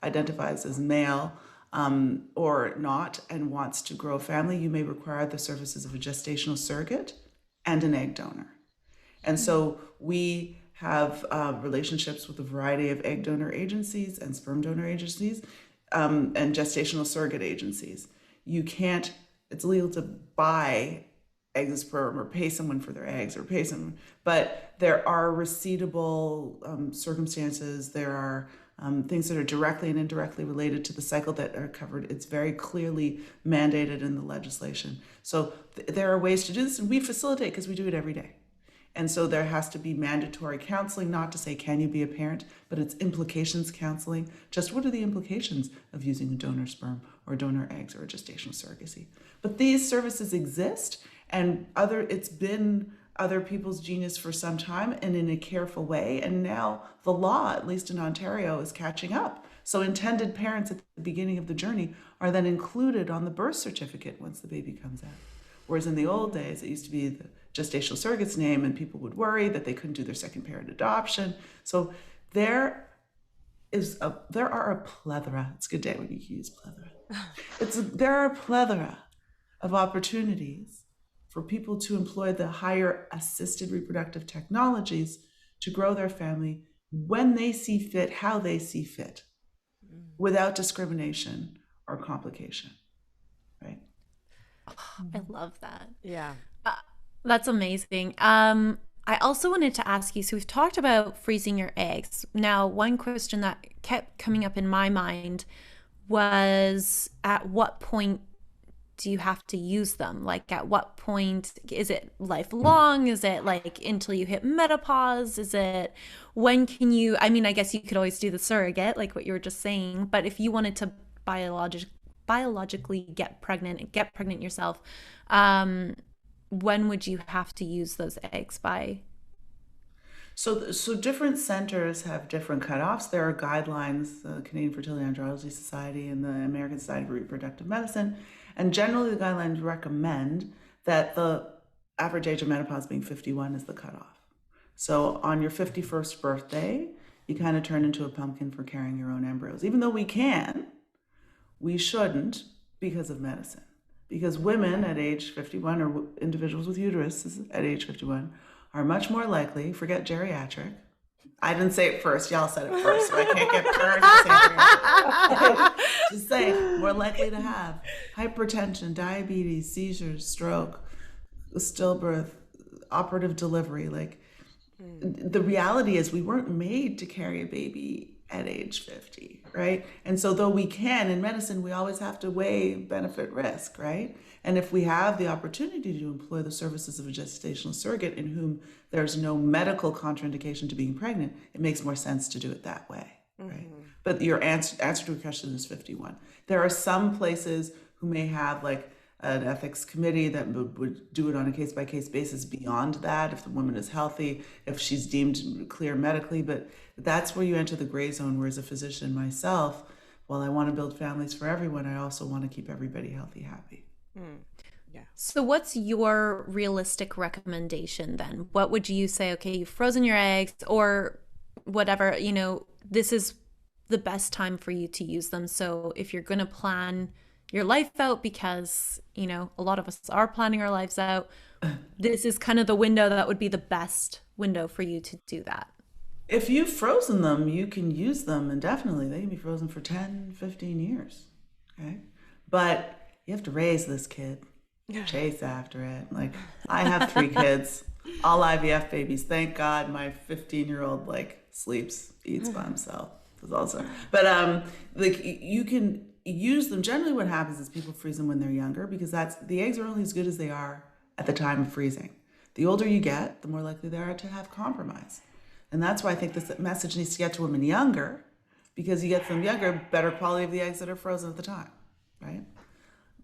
identifies as male or not and wants to grow a family, you may require the services of a gestational surrogate and an egg donor. And so we have relationships with a variety of egg donor agencies and sperm donor agencies and gestational surrogate agencies. It's illegal to buy eggs and sperm or pay someone for their eggs or pay someone, but there are receivable circumstances. There are things that are directly and indirectly related to the cycle that are covered. It's very clearly mandated in the legislation. So there are ways to do this, and we facilitate because we do it every day. And so there has to be mandatory counseling, not to say, can you be a parent, but it's implications counseling. Just what are the implications of using a donor sperm or donor eggs or a gestational surrogacy? But these services exist, and it's been other people's genius for some time and in a careful way. And now the law, at least in Ontario, is catching up. So intended parents at the beginning of the journey are then included on the birth certificate once the baby comes out. Whereas in the old days, it used to be the gestational surrogate's name, and people would worry that they couldn't do their second parent adoption. So there are a plethora. It's a good day when you use plethora. There are a plethora of opportunities for people to employ the higher assisted reproductive technologies to grow their family when they see fit, how they see fit, without discrimination or complication, right? Oh, I love that. Yeah. That's amazing. I also wanted to ask you, so we've talked about freezing your eggs. Now, one question that kept coming up in my mind was, at what point do you have to use them? Like, at what point, is it lifelong? Is it like until you hit menopause? When can you, I mean, I guess you could always do the surrogate, like what you were just saying, but if you wanted to biologically get pregnant yourself, when would you have to use those eggs by? So different centers have different cutoffs. There are guidelines, the Canadian Fertility and Andrology Society and the American Society for Reproductive Medicine. And generally the guidelines recommend that the average age of menopause being 51 is the cutoff. So on your 51st birthday, you kind of turn into a pumpkin for carrying your own embryos. Even though we shouldn't because of medicine. Because women at age 51, or individuals with uteruses at age 51, are much more likely, forget geriatric. I didn't say it first, y'all said it first, so I can't get burned. Just saying, more likely to have hypertension, diabetes, seizures, stroke, stillbirth, operative delivery. Like, the reality is we weren't made to carry a baby at age 50, right? And so though we can, in medicine, we always have to weigh benefit risk, right? And if we have the opportunity to employ the services of a gestational surrogate in whom there's no medical contraindication to being pregnant, it makes more sense to do it that way, right? But your answer to your question is 51. There are some places who may have like an ethics committee that would do it on a case-by-case basis beyond that, if the woman is healthy, if she's deemed clear medically, but that's where you enter the gray zone, where as a physician myself, while I want to build families for everyone, I also want to keep everybody healthy, happy. Yeah. So what's your realistic recommendation then? What would you say, okay, you've frozen your eggs or whatever, this is the best time for you to use them. So if you're going to plan your life out, because, a lot of us are planning our lives out, this is kind of the window that would be the best window for you to do that. If you've frozen them, you can use them indefinitely. They can be frozen for 10, 15 years. Okay. But you have to raise this kid, chase after it. Like, I have 3 kids, all IVF babies. Thank God my 15-year-old sleeps, eats by himself. Also, but you can use them. Generally, what happens is people freeze them when they're younger, because the eggs are only as good as they are at the time of freezing. The older you get, the more likely they are to have compromise. And that's why I think this message needs to get to women younger, because you get them younger, better quality of the eggs that are frozen at the time, right?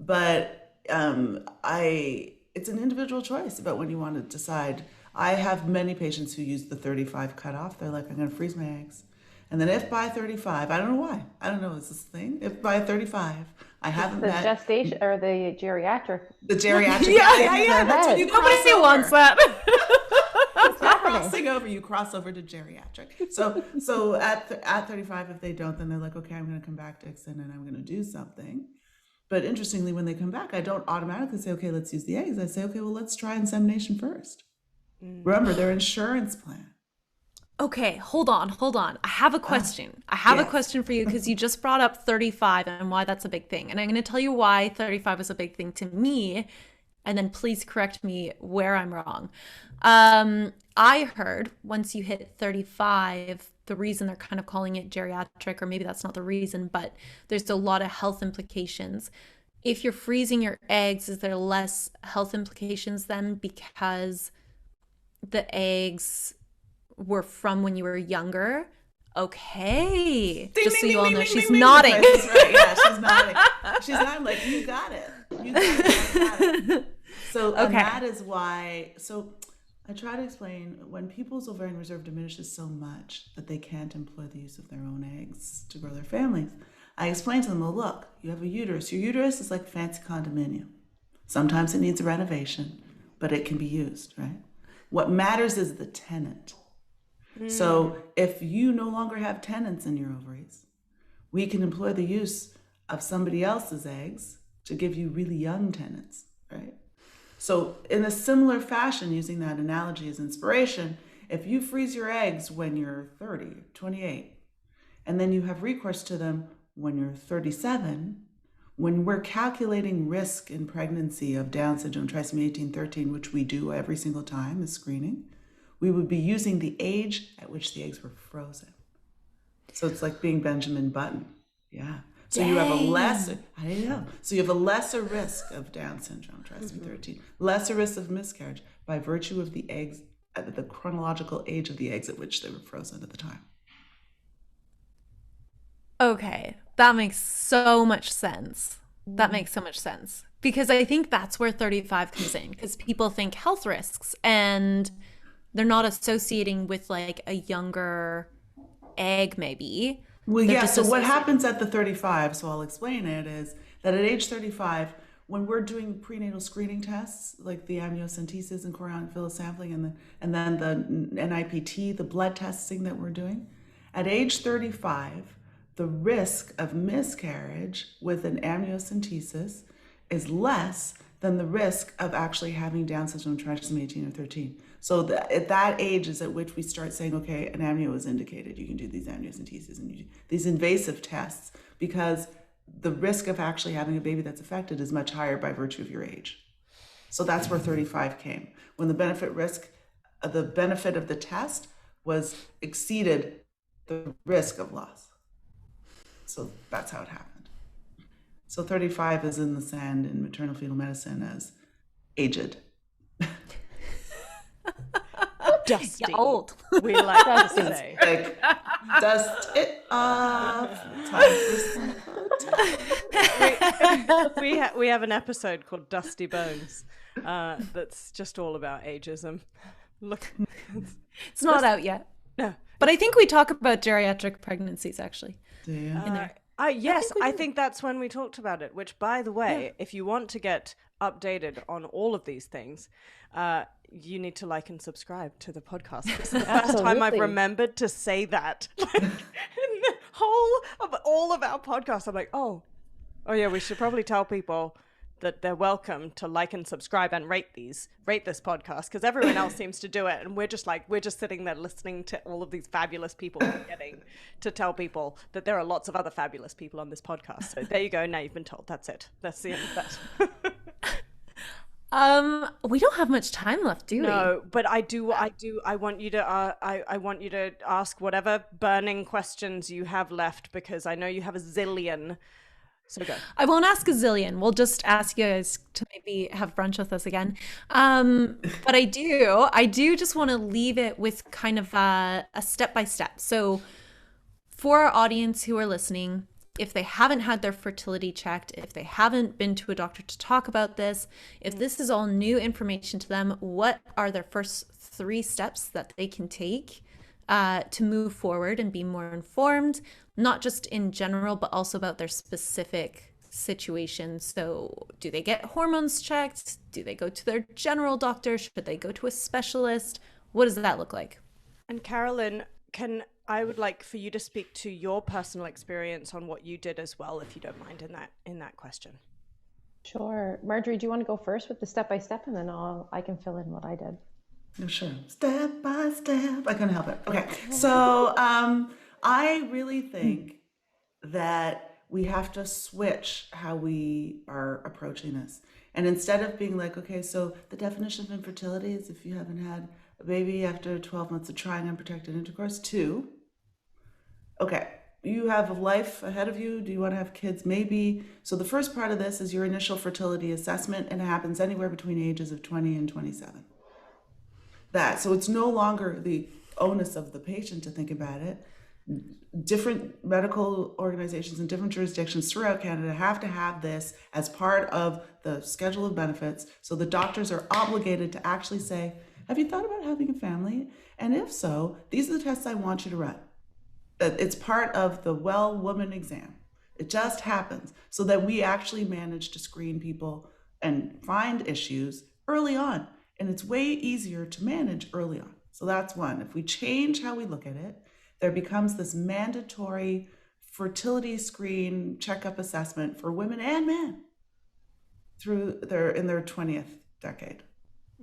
But it's an individual choice about when you want to decide. I have many patients who use the 35 cutoff. They're like, I'm going to freeze my eggs. And then if by 35, I don't know why. I don't know, is this a thing? If by 35 I haven't met... The gestation or the geriatric. The geriatric. yeah. That's when you Nobody wants that. Crossing over, you cross over to geriatric. So at 35, if they don't, then they're like, okay, I'm going to come back, Dixon, and I'm going to do something. But interestingly, when they come back, I don't automatically say, okay, let's use the eggs. I say, okay, well, let's try insemination first. Remember, their insurance plan. Okay, hold on. I have a question. A question for you, because you just brought up 35 and why that's a big thing. And I'm going to tell you why 35 is a big thing to me, and then please correct me where I'm wrong. I heard once you hit 35, the reason they're kind of calling it geriatric, or maybe that's not the reason, but there's a lot of health implications. If you're freezing your eggs, is there less health implications then because the eggs were from when you were younger? Okay. Ding, just so ding, you all ding, know, ding, she's ding, nodding. ding. That's right. Yeah, she's nodding. She's nodding like, you got it. You got it. So and that is why. So I try to explain, when people's ovarian reserve diminishes so much that they can't employ the use of their own eggs to grow their families, I explain to them, well, look, you have a uterus. Your uterus is like a fancy condominium. Sometimes it needs a renovation, but it can be used, right? What matters is the tenant. So if you no longer have tenants in your ovaries, we can employ the use of somebody else's eggs to give you really young tenants, right? So in a similar fashion, using that analogy as inspiration, if you freeze your eggs when you're 30, 28, and then you have recourse to them when you're 37, when we're calculating risk in pregnancy of Down syndrome, trisomy 18-13, which we do every single time as screening, we would be using the age at which the eggs were frozen. So it's like being Benjamin Button. Yeah. So you have a lesser, So you have a lesser risk of Down syndrome, trisomy 13, lesser risk of miscarriage by virtue of the eggs, the chronological age of the eggs at which they were frozen at the time. Okay, that makes so much sense. Because I think that's where 35 comes in, because people think health risks and they're not associating with like a younger egg maybe. Well, yeah, so what happens at the 35, so I'll explain it, is that at age 35, when we're doing prenatal screening tests, like the amniocentesis and chorionic villus sampling, and then the NIPT, the blood testing that we're doing, at age 35, the risk of miscarriage with an amniocentesis is less than the risk of actually having Down syndrome, trisomy 18 or 13. So at that age is at which we start saying, okay, an amnio is indicated. You can do these amniocentesis and you do these invasive tests, because the risk of actually having a baby that's affected is much higher by virtue of your age. So that's where 35 came, when the benefit of the test was exceeded the risk of loss. So that's how it happened. So 35 is in the sand in maternal fetal medicine as aged. Dusty. You're old. We like to say. Like, dust it off. Time for we have an episode called Dusty Bones that's just all about ageism. Look, it's not out yet. No. But I think we talk about geriatric pregnancies actually. Yeah. In there. Yes, I think that's when we talked about it, which, by the way, if you want to get updated on all of these things, you need to like and subscribe to the podcast. It's the first time I've remembered to say that. Like, in the whole of all of our podcasts, I'm like, oh yeah, we should probably tell people that they're welcome to like and subscribe and rate this podcast, because everyone else seems to do it, and we're just sitting there listening to all of these fabulous people, forgetting to tell people that there are lots of other fabulous people on this podcast. So there you go. Now you've been told. That's it. That's the end of that. We don't have much time left, do we? No, but I want you to ask whatever burning questions you have left, because I know you have a zillion. So go. I won't ask a zillion. We'll just ask you guys to maybe have brunch with us again. But I do just want to leave it with kind of a step-by-step. So for our audience who are listening, if they haven't had their fertility checked, if they haven't been to a doctor to talk about this, if this is all new information to them, what are their first 3 steps that they can take to move forward and be more informed, not just in general, but also about their specific situation? So do they get hormones checked? Do they go to their general doctor? Should they go to a specialist? What does that look like? And Carolyn, I would like for you to speak to your personal experience on what you did as well, if you don't mind, in that question. Sure. Marjorie, do you want to go first with the step-by-step, and then I can fill in what I did? Oh, sure. Step by step. I couldn't help it. Okay. So I really think that we have to switch how we are approaching this. And instead of being like, okay, so the definition of infertility is if you haven't had a baby after 12 months of trying unprotected intercourse. 2, okay, you have a life ahead of you. Do you want to have kids? Maybe. So the first part of this is your initial fertility assessment, and it happens anywhere between ages of 20 and 27. So it's no longer the onus of the patient to think about it. Different medical organizations in different jurisdictions throughout Canada have to have this as part of the schedule of benefits. So the doctors are obligated to actually say, have you thought about having a family? And if so, these are the tests I want you to run. It's part of the well woman exam. It just happens so that we actually manage to screen people and find issues early on. And it's way easier to manage early on. So that's one. If we change how we look at it, there becomes this mandatory fertility screen checkup assessment for women and men in their 20th decade.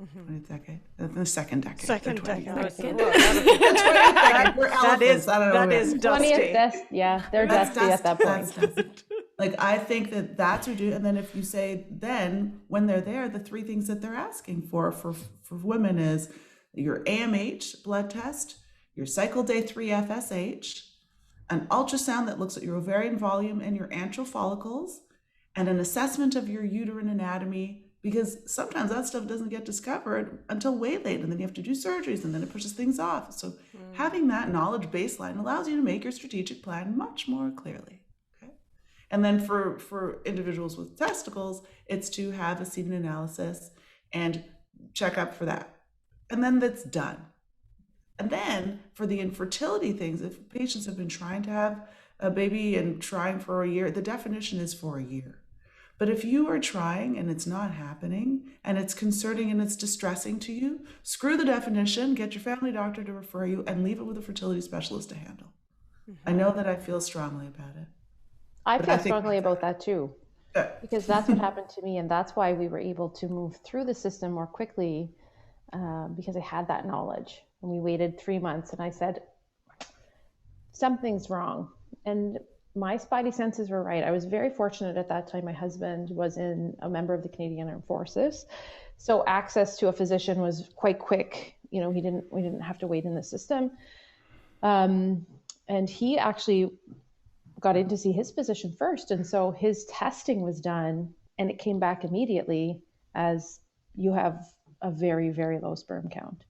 20th decade? The second decade. Second decade. That is dusty. They're dusty at that point. Like, I think that's what and then if you say, then when they're there, the 3 things that they're asking for women is your AMH blood test, your cycle day 3 FSH, an ultrasound that looks at your ovarian volume and your antral follicles, and an assessment of your uterine anatomy, because sometimes that stuff doesn't get discovered until way late, and then you have to do surgeries, and then it pushes things off. So having that knowledge baseline allows you to make your strategic plan much more clearly. And then for individuals with testicles, it's to have a semen analysis and check up for that. And then that's done. And then for the infertility things, if patients have been trying to have a baby and trying for a year, the definition is for a year. But if you are trying and it's not happening and it's concerning and it's distressing to you, screw the definition, get your family doctor to refer you, and leave it with a fertility specialist to handle. I know that I feel strongly about it. I feel strongly about that too, because that's what happened to me, and that's why we were able to move through the system more quickly, because I had that knowledge. And we waited 3 months, and I said, something's wrong. And my spidey senses were right. I was very fortunate at that time. My husband was a member of the Canadian Armed Forces, so access to a physician was quite quick. We didn't have to wait in the system, and he actually got in to see his physician first. And so his testing was done, and it came back immediately as you have a very, very low sperm count.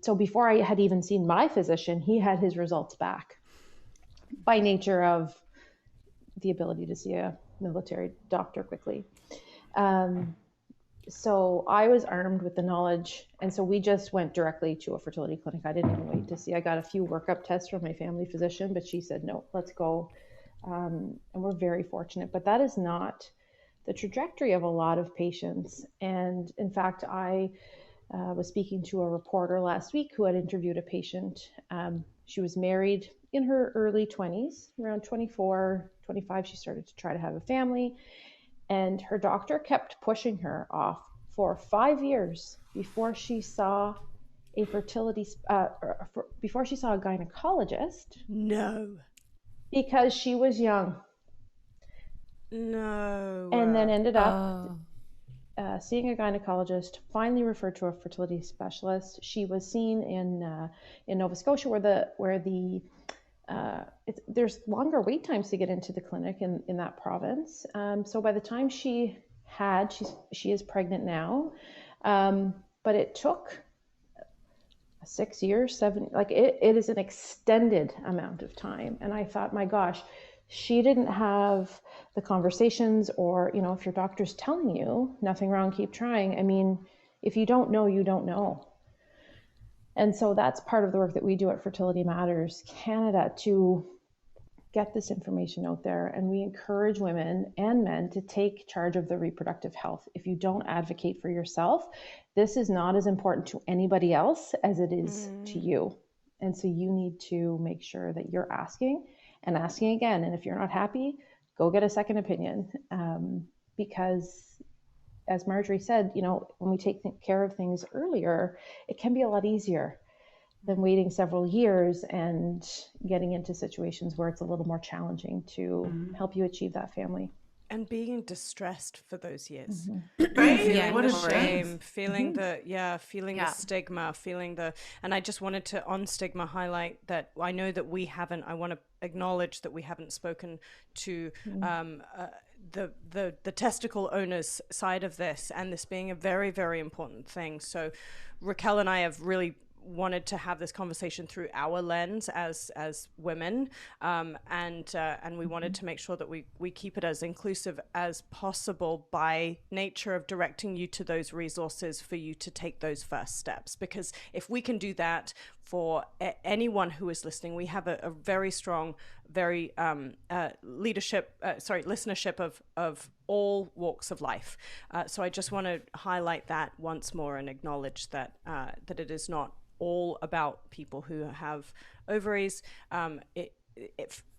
So before I had even seen my physician, he had his results back by nature of the ability to see a military doctor quickly. So I was armed with the knowledge. And so we just went directly to a fertility clinic. I didn't even wait to see. I got a few workup tests from my family physician, but she said, no, let's go. and we're very fortunate, but that is not the trajectory of a lot of patients. And in fact, I was speaking to a reporter last week who had interviewed a patient. She was married in her early 20s, around 24, 25. She started to try to have a family, and her doctor kept pushing her off for 5 years before she saw a before she saw a gynecologist. No. Because she was young. No. And then ended up seeing a gynecologist, finally referred to a fertility specialist. She was seen in Nova Scotia, where there's longer wait times to get into the clinic in that province. So by the time she is pregnant now, but it took 6 years, 7, like it is an extended amount of time. And I thought, my gosh, she didn't have the conversations, or, if your doctor's telling you nothing wrong, keep trying. I mean, if you don't know, you don't know. And so that's part of the work that we do at Fertility Matters Canada, to get this information out there. And we encourage women and men to take charge of their reproductive health. If you don't advocate for yourself, this is not as important to anybody else as it is to you. And so you need to make sure that you're asking and asking again. And if you're not happy, go get a second opinion. Because as Marjorie said, when we take care of things earlier, it can be a lot easier than waiting several years and getting into situations where it's a little more challenging to help you achieve that family. And being distressed for those years. Right? Yeah, What a shame, feeling the stigma, and I just wanted to, on stigma, highlight that I know that I want to acknowledge that we haven't spoken to the testicle owners side of this, and this being a very, very important thing. So Raquel and I have really wanted to have this conversation through our lens as women, and we wanted to make sure that we keep it as inclusive as possible, by nature of directing you to those resources for you to take those first steps. Because if we can do that for anyone who is listening, we have a very strong, very listenership of all walks of life. So I just want to highlight that once more and acknowledge that it is not all about people who have ovaries.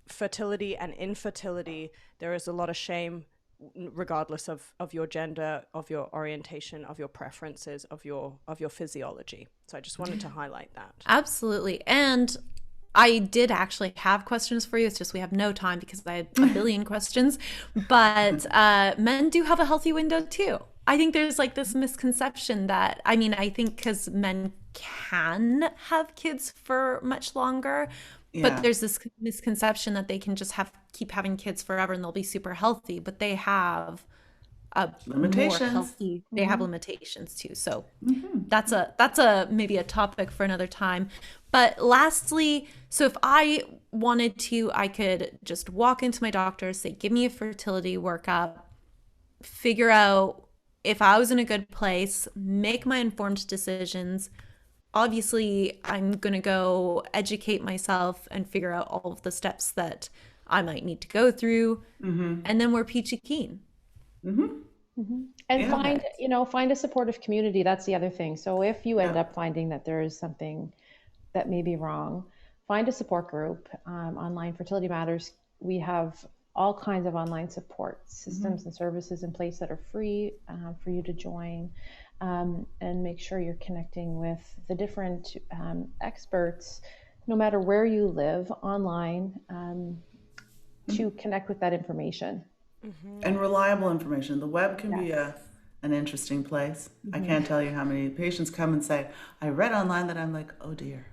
Fertility and infertility, there is a lot of shame, regardless of your gender, of your orientation, of your preferences, of your physiology. So I just wanted to highlight that. Absolutely. And I did actually have questions for you. It's just we have no time because I had a billion questions. But men do have a healthy window too. I think there's like this misconception that, I think because men can have kids for much longer, but there's this misconception that they can just keep having kids forever and they'll be super healthy, but they have limitations. More healthy. They have limitations too. So that's a maybe a topic for another time. But lastly, so if I wanted to, I could just walk into my doctor, say, give me a fertility workup, figure out if I was in a good place, make my informed decisions. Obviously, I'm going to go educate myself and figure out all of the steps that I might need to go through. And then we're peachy keen. And find a supportive community. That's the other thing. So if you end up finding that there is something that may be wrong, find a support group. Online Fertility Matters, we have all kinds of online support systems and services in place that are free for you to join, and make sure you're connecting with the different experts, no matter where you live, online, to connect with that information. And reliable information. The web can be an interesting place. I can't tell you how many patients come and say, I read online that, I'm like, oh dear.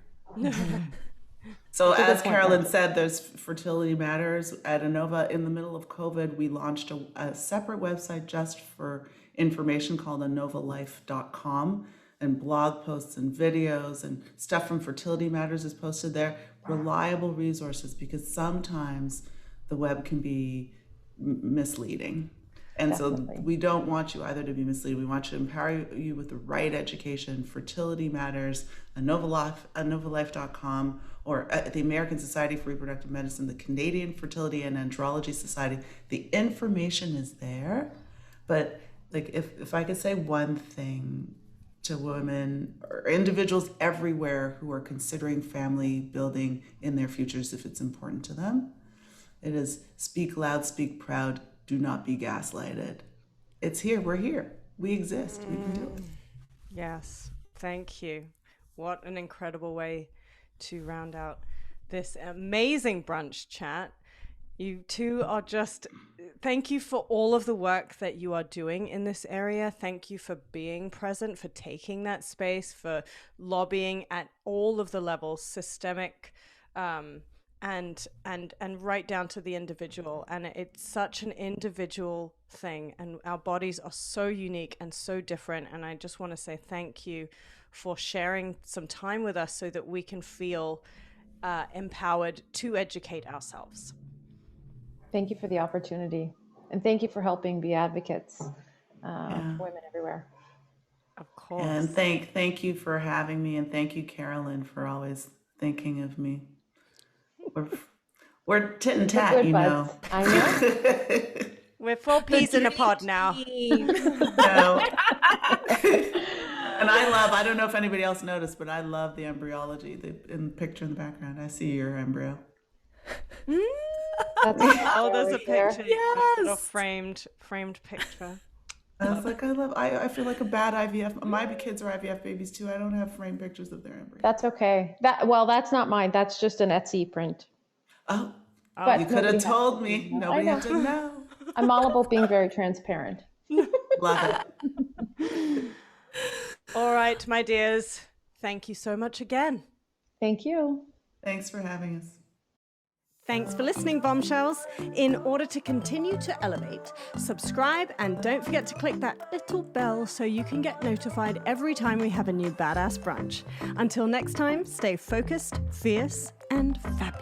So as Carolyn said, there's Fertility Matters at Anova. In the middle of COVID, we launched a separate website just for information called anovalife.com, and blog posts and videos and stuff from Fertility Matters is posted there. Reliable resources, because sometimes the web can be misleading. And Definitely. so we don't want you either to be misleaded. We want you to empower you with the right education. Fertility Matters, AnovaLife.com, or the American Society for Reproductive Medicine, the Canadian Fertility and Andrology Society. The information is there. But like if I could say one thing to women or individuals everywhere who are considering family building in their futures, if it's important to them, it is speak loud, speak proud, do not be gaslighted. It's here, we're here, we exist, we can do it. Yes, thank you. What an incredible way to round out this amazing brunch chat. You two are just, thank you for all of the work that you are doing in this area. Thank you for being present, for taking that space, for lobbying at all of the levels, systemic, and right down to the individual. And it's such an individual thing, and our bodies are so unique and so different. And I just want to say thank you for sharing some time with us so that we can feel empowered to educate ourselves. Thank you for the opportunity. And thank you for helping be advocates for women everywhere. Of course. And thank you for having me, and thank you, Carolyn, for always thinking of me. We're tit and tat, Good you know. buds. I know. We're 4 peas in a pod now. No. And I don't know if anybody else noticed, but I love the embryology, in the picture in the background. I see your embryo. Oh, there's a picture. Yes. A little framed picture. I was like, I feel like a bad IVF. My kids are IVF babies too. I don't have framed pictures of their embryo. That's okay. That's not mine. That's just an Etsy print. Oh, But you could nobody have told me. Nobody know. had to know. I'm all about being very transparent. Love it. All right, my dears. Thank you so much again. Thank you. Thanks for having us. Thanks for listening, Bombshells. In order to continue to elevate, subscribe and don't forget to click that little bell so you can get notified every time we have a new badass brunch. Until next time, stay focused, fierce, and fabulous.